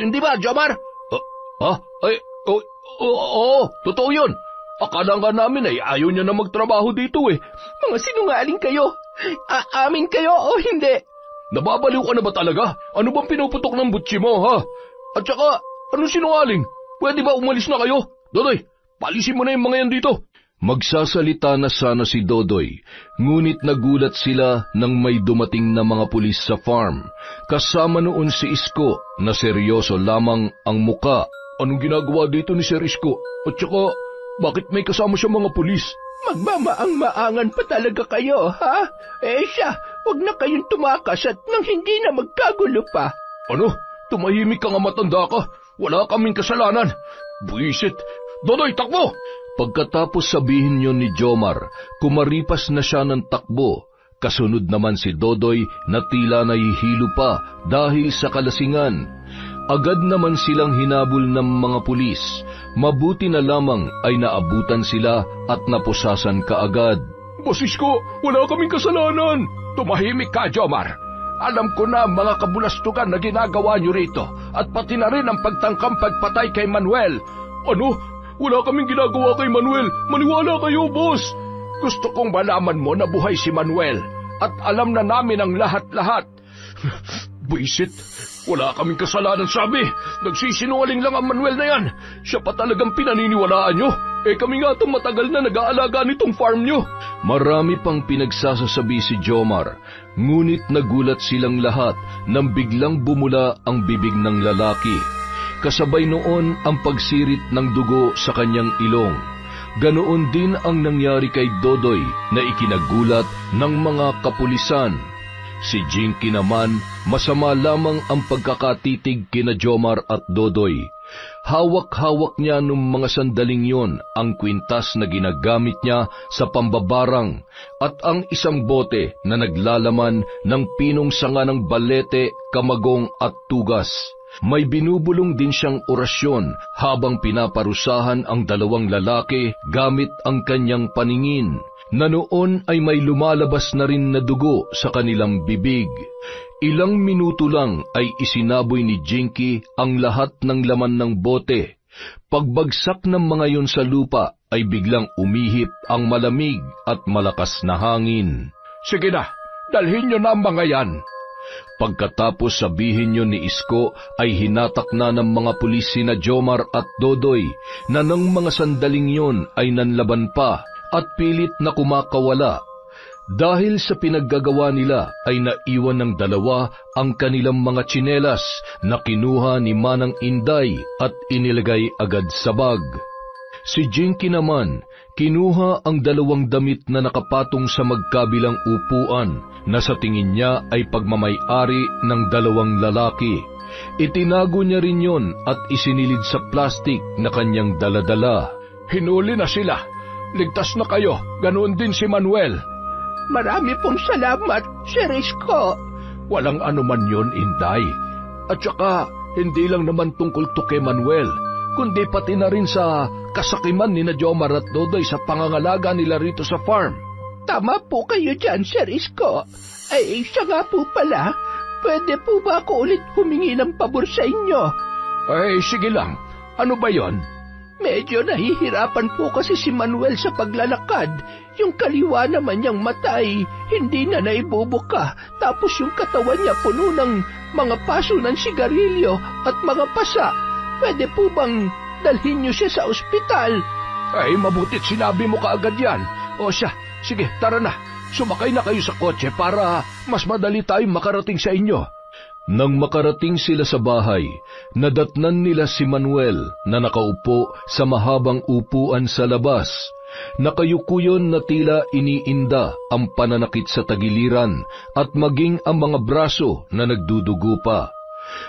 Hindi ba, Jomar? Oo, totoo yun. Akala nga namin ay ayaw niya na magtrabaho dito eh. Mga sinungaling kayo. Aamin kayo o hindi? Nababaliw ka na ba talaga? Ano bang pinuputok ng butsi mo, ha? At saka, anong sinungaling? Pwede ba umalis na kayo? Dodoy, palisin mo na yung mga yan dito. Magsasalita na sana si Dodoy, ngunit nagulat sila nang may dumating na mga pulis sa farm. Kasama noon si Isko na seryoso lamang ang muka. Anong ginagawa dito ni Sir Isko? At saka, bakit may kasama siya mga pulis? Magmamaang-maangan pa talaga kayo, ha? Siya, huwag na kayong tumakas at nang hindi na magkagulo pa. Ano? Tumahimik ka nga, matanda ka. Wala kaming kasalanan. Buisit. Dodoy, takbo! Pagkatapos sabihin yon ni Jomar, kumaripas na siya ng takbo. Kasunod naman si Dodoy na tila nahihilo pa dahil sa kalasingan. Agad naman silang hinabol ng mga pulis. Mabuti na lamang ay naabutan sila at napusasan kaagad. Bosisko, wala kaming kasalanan. Tumahimik ka, Jomar. Alam ko na mga kabulastugan na ginagawa niyo rito at pati na rin ang pagtangkang pagpatay kay Manuel. Ano? Wala kaming ginagawa kay Manuel. Maniwala kayo, boss. Gusto kong malaman mo na buhay si Manuel at alam na namin ang lahat-lahat. Buisit. Wala kaming kasalanan, sabi. Nagsisinungaling lang ang Manuel na yan. Siya pa talagang pinaniniwalaan nyo. Kami nga itong matagal na nag-aalaga nitong farm nyo. Marami pang pinagsasasabi si Jomar, ngunit nagulat silang lahat nang biglang bumula ang bibig ng lalaki. Kasabay noon ang pagsirit ng dugo sa kanyang ilong. Ganoon din ang nangyari kay Dodoy na ikinagulat ng mga kapulisan. Si Jinky naman, masama lamang ang pagkakatitig kina Jomar at Dodoy. Hawak-hawak niya nung mga sandaling yon ang kwintas na ginagamit niya sa pambabarang at ang isang bote na naglalaman ng pinong sanga ng balete, kamagong at tugas. May binubulong din siyang orasyon habang pinaparusahan ang dalawang lalaki gamit ang kanyang paningin, na noon ay may lumalabas na rin na dugo sa kanilang bibig. Ilang minuto lang ay isinaboy ni Jinky ang lahat ng laman ng bote. Pagbagsak ng mga yon sa lupa ay biglang umihip ang malamig at malakas na hangin. Sige na, dalhin nyo na ang mga yan. Pagkatapos sabihin nyo ni Isko ay hinatak na ng mga pulis sina Jomar at Dodoy na ng mga sandaling yon ay nanlaban pa at pilit na kumakawala. Dahil sa pinaggagawa nila ay naiwan ng dalawa ang kanilang mga tsinelas na kinuha ni Manang Inday at inilagay agad sa bag. Si Jinky naman, kinuha ang 2 damit na nakapatong sa magkabilang upuan na sa tingin niya ay pagmamay-ari ng 2 lalaki. Itinago niya rin yon at isinilid sa plastik na kanyang daladala. Hinuli na sila. Ligtas na kayo, ganoon din si Manuel. Marami pong salamat, Sir Isko. Walang anuman yon, Inday. At saka, hindi lang naman tungkol to kay Manuel, kundi pati na rin sa kasakiman ni na Jomar at Dodoy sa pangangalaga nila rito sa farm. Tama po kayo dyan, Sir Isko. Ay, siya nga po pala. Pwede po ba ako ulit humingi ng pabor sa inyo? Ay, sige lang. Ano ba yon? Medyo nahihirapan po kasi si Manuel sa paglalakad. Yung kaliwa naman niyang mata ay hindi na naibubuka. Tapos yung katawan niya puno ng mga paso ng sigarilyo at mga pasa. Pwede po bang dalhin niyo siya sa ospital? Ay, mabutit sinabi mo kaagad yan. O siya, sige, tara na. Sumakay na kayo sa kotse para mas madali tayong makarating sa inyo. Nang makarating sila sa bahay, nadatnan nila si Manuel na nakaupo sa mahabang upuan sa labas. Nakayukuyon na tila iniinda ang pananakit sa tagiliran at maging ang mga braso na nagdudugo pa.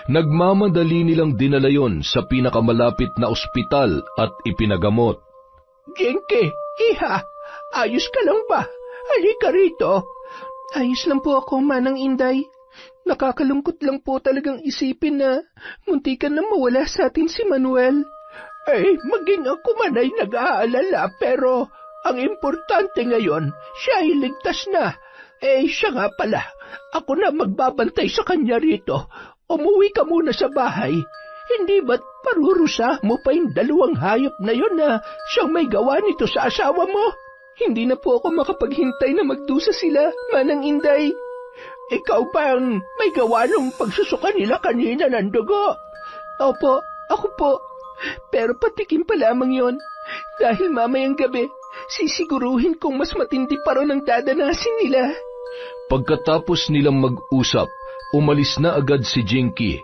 Nagmamadali nilang dinala yon sa pinakamalapit na ospital at ipinagamot. Jinky, iha, ayos ka lang ba? Halika rito. Ayos lang po ako, Manang Inday. Nakakalungkot lang po talagang isipin na muntikan na mawala sa atin si Manuel. Ay, maging ako man ay nag-aalala, pero ang importante ngayon, siya ay ligtas na. Siya nga pala, ako na magbabantay sa kanya rito. Umuwi ka muna sa bahay. Hindi ba't parurusa mo pa yung 2 hayop na yon na siyang may gawa nito sa asawa mo? Hindi na po ako makapaghintay na magdusa sila, Manang Inday. Ikaw ba ang may gawa ng pagsusuka nila kanina ng dugo? Opo, ako po. Pero patikim pa lamang yon. Dahil mamayang gabi, sisiguruhin kong mas matindi pa ron ang dadanasin nila. Pagkatapos nilang mag-usap, umalis na agad si Jinky.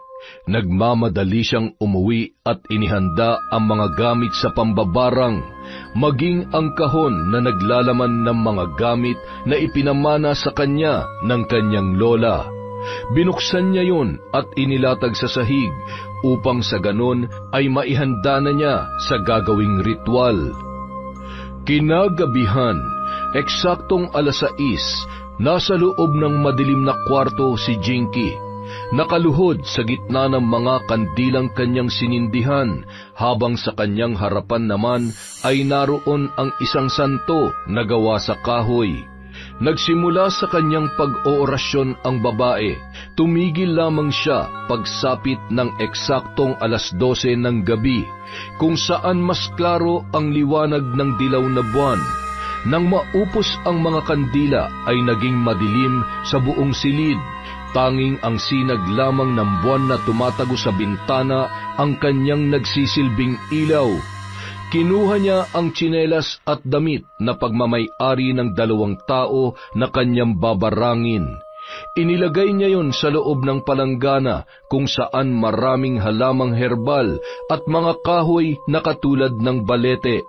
Nagmamadali siyang umuwi at inihanda ang mga gamit sa pambabarang, maging ang kahon na naglalaman ng mga gamit na ipinamana sa kanya ng kanyang lola. Binuksan niya yon at inilatag sa sahig upang sa ganon ay maihanda na niya sa gagawing ritual. Kinagabihan, eksaktong 6:00, nasa loob ng madilim na kwarto si Jinky. Nakaluhod sa gitna ng mga kandilang kanyang sinindihan, habang sa kanyang harapan naman ay naroon ang isang santo na gawa sa kahoy. Nagsimula sa kanyang pag-oorasyon ang babae. Tumigil lamang siya pagsapit ng eksaktong 12:00 ng gabi, kung saan mas klaro ang liwanag ng dilaw na buwan. Nang maupos ang mga kandila ay naging madilim sa buong silid. Tanging ang sinag lamang ng buwan na tumatago sa bintana ang kanyang nagsisilbing ilaw. Kinuha niya ang tsinelas at damit na pagmamay-ari ng 2 tao na kanyang babarangin. Inilagay niya yon sa loob ng palanggana kung saan maraming halamang herbal at mga kahoy na katulad ng balete.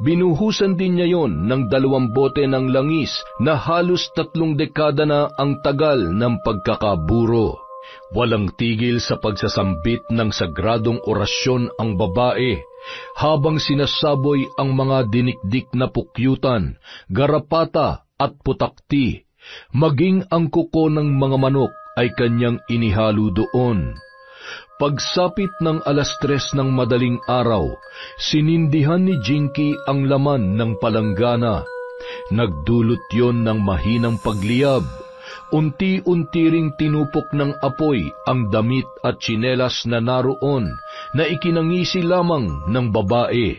Binuhusan din niya yon ng 2 bote ng langis na halos 3 dekada na ang tagal ng pagkakaburo. Walang tigil sa pagsasambit ng sagradong orasyon ang babae, habang sinasaboy ang mga dinikdik na pukyutan, garapata at putakti, maging ang kuko ng mga manok ay kanyang inihalo doon. Pagsapit ng 3:00 ng madaling araw, sinindihan ni Jinky ang laman ng palanggana. Nagdulot yon ng mahinang pagliyab. Unti-unti ring tinupok ng apoy ang damit at tsinelas na naroon na ikinangisi lamang ng babae.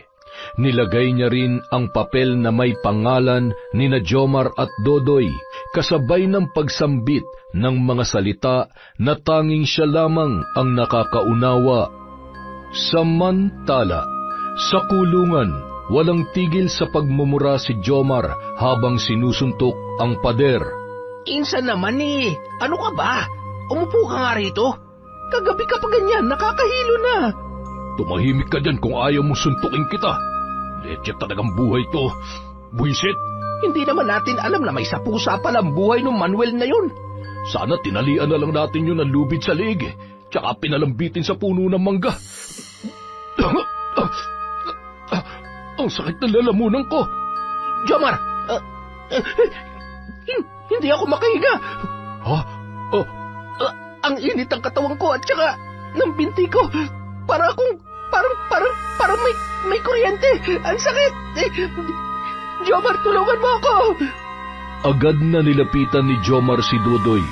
Nilagay niya rin ang papel na may pangalan nina Jomar at Dodoy, kasabay ng pagsambit ng mga salita na tanging siya lamang ang nakakaunawa. Samantala, sa kulungan, walang tigil sa pagmumura si Jomar habang sinusuntok ang pader. Insan naman eh. Ano ka ba? Umupo ka nga rito. Kagabi ka pa ganyan, nakakahilo na. Tumahimik ka dyan kung ayaw mong suntukin kita. Leche talagang buhay to. Buisit. Hindi naman natin alam na may sapusa palang buhay ng Manuel na yun. Sana tinalian na lang natin yun ng lubid sa liig, tsaka pinalambitin sa puno ng mangga. Ang sakit ng lalamunan ko. Jomar! Hindi ako makahiga. Ha? Ang init ng katawan ko at saka ng binti ko. Parang may kuryente. Ang sakit. Jomar, tulungan mo ako. Agad na nilapitan ni Jomar si Dodoy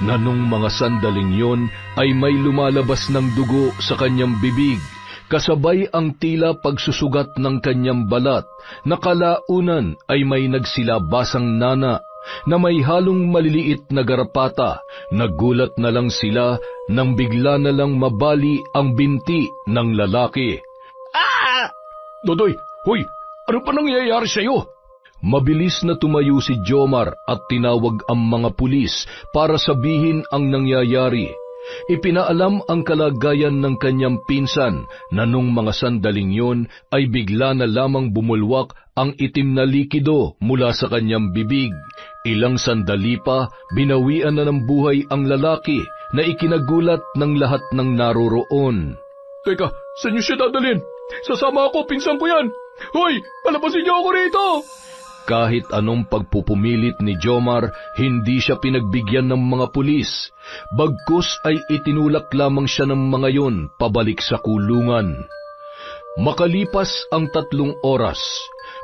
na nung mga sandaling yon ay may lumalabas ng dugo sa kanyang bibig, kasabay ang tila pagsusugat ng kanyang balat, na kalaunan ay may nagsilabasang nana na may halong maliliit na garapata. Nagulat na lang sila nang bigla na lang mabali ang binti ng lalaki. Ah! Dodoy, hoy, ano pa nangyayari sa'yo? Mabilis na tumayo si Jomar at tinawag ang mga pulis para sabihin ang nangyayari. Ipinaalam ang kalagayan ng kanyang pinsan na nung mga sandaling yon ay bigla na lamang bumulwak ang itim na likido mula sa kanyang bibig. Ilang sandali pa, binawian na ng buhay ang lalaki na ikinagulat ng lahat ng naroroon. Teka, saan niyo siya dadalhin? Sasama ako, pinsan ko yan. Hoy, palabasin niyo ako rito! Kahit anong pagpupumilit ni Jomar, hindi siya pinagbigyan ng mga pulis. Bagkus ay itinulak lamang siya ng mga yon pabalik sa kulungan. Makalipas ang 3 oras,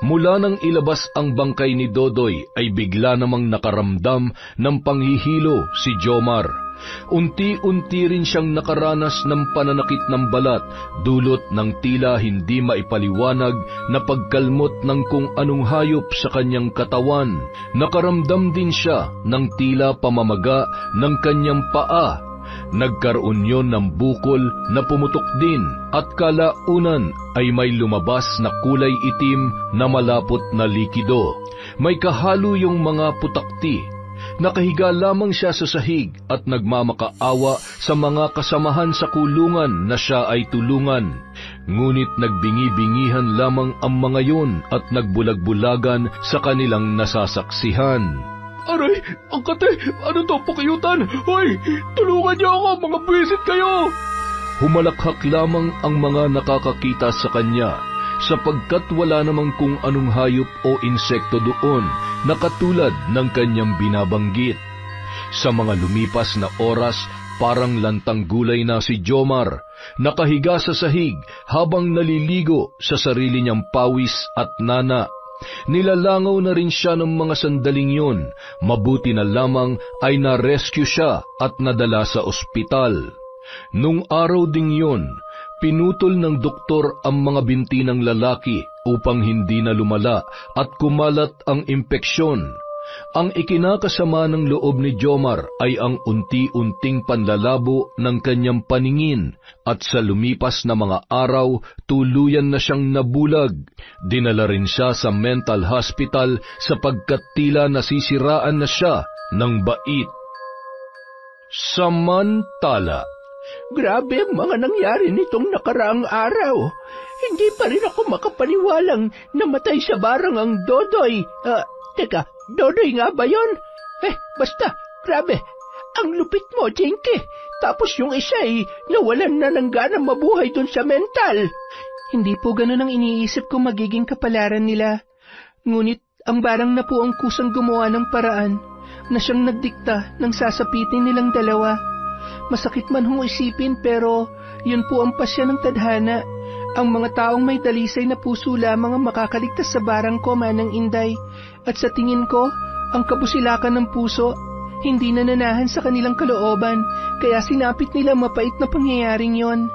mula nang ilabas ang bangkay ni Dodoy ay bigla namang nakaramdam ng panghihilo si Jomar. Unti-unti rin siyang nakaranas ng pananakit ng balat, dulot ng tila hindi maipaliwanag na pagkalmot ng kung anong hayop sa kanyang katawan. Nakaramdam din siya ng tila pamamaga ng kanyang paa. Nagkaroon yon ng bukol na pumutok din at kalaunan ay may lumabas na kulay itim na malapot na likido. May kahalo yung mga putakti. Nakahiga lamang siya sa sahig at nagmamakaawa sa mga kasamahan sa kulungan na siya ay tulungan. Ngunit nagbingi-bingihan lamang ang mga yon at nagbulag-bulagan sa kanilang nasasaksihan. Aray, ang kate, ano to, pakiyutan? Hoy, tulungan niyo ako, mga buwisit kayo! Humalakhak lamang ang mga nakakakita sa kanya, sapagkat wala namang kung anong hayop o insekto doon na katulad ng kanyang binabanggit. Sa mga lumipas na oras, parang lantang gulay na si Jomar, nakahiga sa sahig habang naliligo sa sarili niyang pawis at nana. Nilalangaw na rin siya ng mga sandaling yon, mabuti na lamang ay na-rescue siya at nadala sa ospital. Nung araw ding yon, pinutol ng doktor ang mga binti ng lalaki upang hindi na lumala at kumalat ang impeksyon. Ang ikinakasama ng loob ni Jomar ay ang unti-unting panlalabo ng kanyang paningin at sa lumipas na mga araw, tuluyan na siyang nabulag. Dinala rin siya sa mental hospital sapagkat tila nasisiraan na siya ng bait. Samantala, grabe ang mga nangyari nitong nakaraang araw. Hindi pa rin ako makapaniwalang namatay sa barang ang Dodoy. Teka, Dodoy nga ba yun? Basta, grabe. Ang lupit mo, Jinky. Tapos yung isa ay nawalan na ng ganang mabuhay dun sa mental. Hindi po ganun ang iniisip ko magiging kapalaran nila. Ngunit ang barang na po ang kusang gumawa ng paraan na siyang nagdikta ng sasapitin nilang dalawa. Masakit man hong isipin pero yun po ang pasya ng tadhana. Ang mga taong may dalisay na puso lamang ang makakaligtas sa barang ko, Manang Inday. At sa tingin ko, ang kabusilakan ng puso, hindi nananahan sa kanilang kalooban, kaya sinapit nila mapait na pangyayaring yon.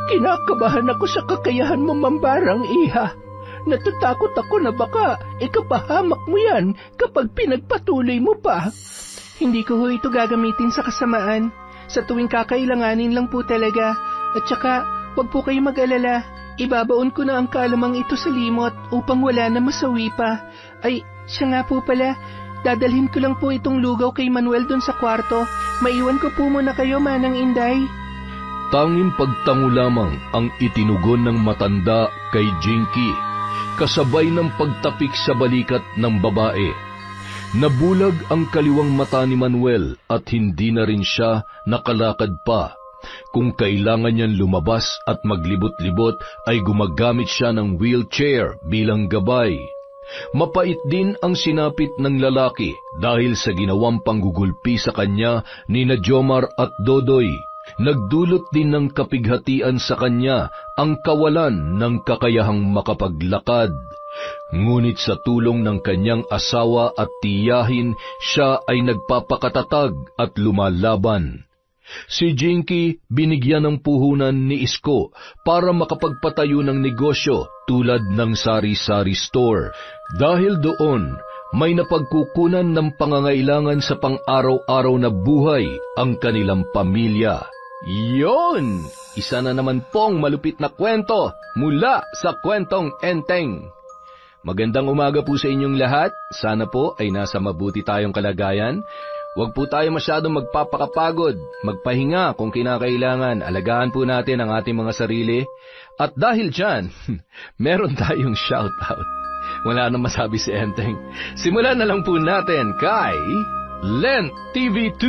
Kinakabahan ako sa kakayahan mo, Mambarang Iha. natatakot ako na baka ikapahamak mo yan kapag pinagpatuloy mo pa. Hindi ko ho ito gagamitin sa kasamaan. Sa tuwing kakailanganin lang po talaga. At saka, wag po kayo mag-alala. Ibabaon ko na ang kalamang ito sa limot upang wala na masawi pa. Ay, siya nga po pala. Dadalhin ko lang po itong lugaw kay Manuel dun sa kwarto. Maiwan ko po muna kayo, Manang Inday. Tanging pagtango lamang ang itinugon ng matanda kay Jinky, kasabay ng pagtapik sa balikat ng babae. Nabulag ang kaliwang mata ni Manuel at hindi na rin siya nakalakad pa. Kung kailangan niyan lumabas at maglibot-libot ay gumagamit siya ng wheelchair bilang gabay. Mapait din ang sinapit ng lalaki dahil sa ginawang panggugulpi sa kanya ni na Jomar at Dodoy. Nagdulot din ng kapighatian sa kanya ang kawalan ng kakayahang makapaglakad. Ngunit sa tulong ng kanyang asawa at tiyahin, siya ay nagpapakatatag at lumalaban. Si Jinky binigyan ng puhunan ni Isko para makapagpatayo ng negosyo tulad ng sari-sari store. Dahil doon, may napagkukunan ng pangangailangan sa pang-araw-araw na buhay ang kanilang pamilya. Yon! Isa na naman pong malupit na kwento mula sa Kwentong Enteng. Magandang umaga po sa inyong lahat. Sana po ay nasa mabuti tayong kalagayan. Huwag po tayo masyadong magpapakapagod. Magpahinga kung kinakailangan. Alagaan po natin ang ating mga sarili. At dahil dyan, meron tayong shoutout. Wala nang masabi si Enteng. Simulan na lang po natin kay Lent TV2.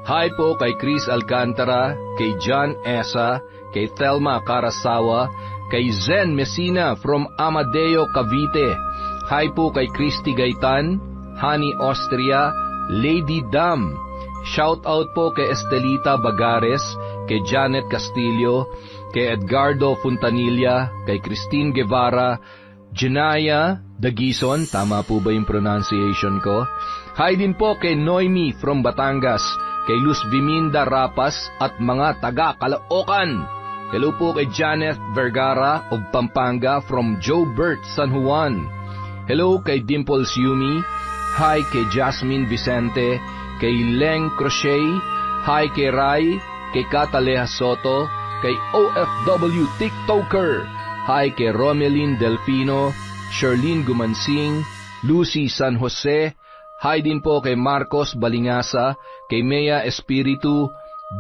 Hi po kay Chris Alcantara, kay John Esa, kay Thelma Carasawa, kay Zen Messina from Amadeo, Cavite. Hi po kay Christy Gaitan, Honey Austria, Lady Dam. Shout out po kay Estelita Bagares, kay Janet Castillo, kay Edgardo Fontanilla, kay Christine Guevara, Janaya Dagison, tama po ba yung pronunciation ko? Hi din po kay Noemi from Batangas, kay Luz Viminda Rapas at mga taga Caloocan. Hello po kay Janet Vergara of Pampanga from Joe Bert, San Juan. Hello kay Dimples Yumi. Hi kay Jasmine Vicente, kay Leng Crochet. Hi kay Rai, kay Cataleja Soto, kay OFW TikToker. Hi kay Romelyn Delfino, Sherlyn Gumansing, Lucy San Jose. Hi din po kay Marcos Balingasa, kay Mea Espiritu,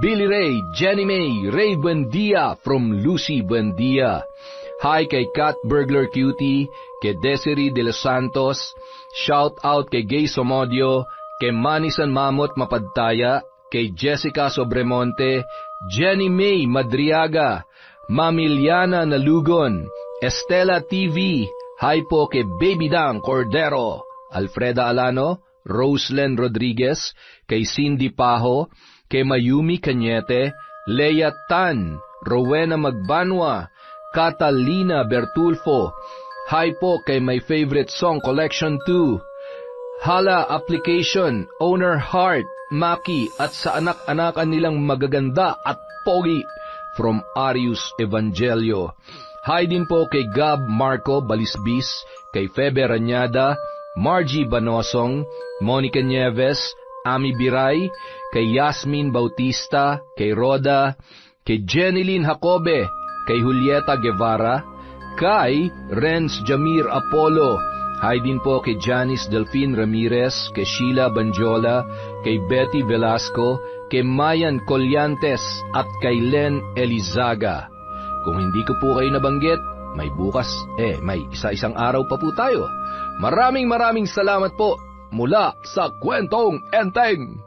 Billy Ray, Jenny May, Ray Buendia from Lucy Buendia. Hi kay Cat Burglar Cutie, kay Desiree De Los Santos. Shout out kay Gay Somodio, kay Manny San Mamot Mapadtaya, kay Jessica Sobremonte, Jenny May Madriaga, Mamiliana Nalugon, Estela TV. Hi po kay Baby Dang Cordero, Alfreda Alano, Roslen Rodriguez, kay Cindy Pajo, kay Mayumi Cañete, Leia Tan, Rowena Magbanwa, Catalina Bertulfo. Hi po kay My Favorite Song Collection 2, Hala Application, Owner Heart, Maki at sa anak-anakan nilang magaganda at pogi from Arius Evangelio. Hi din po kay Gab Marco Balisbis, kay Febe Ranyada, Margie Banosong, Monica Nieves, Ami Biray, kay Yasmin Bautista, kay Roda, kay Jeneline Jacobe, kay Julieta Guevara, kay Renz Jamir Apollo. Hi din po kay Janice Delphine Ramirez, kay Sheila Banjola, kay Betty Velasco, kay Mayan Colyantes at kay Len Elizaga. Kung hindi ko po kayo nabanggit, may bukas, may isa-isang araw pa po tayo. Maraming salamat po mula sa Kwentong Enteng.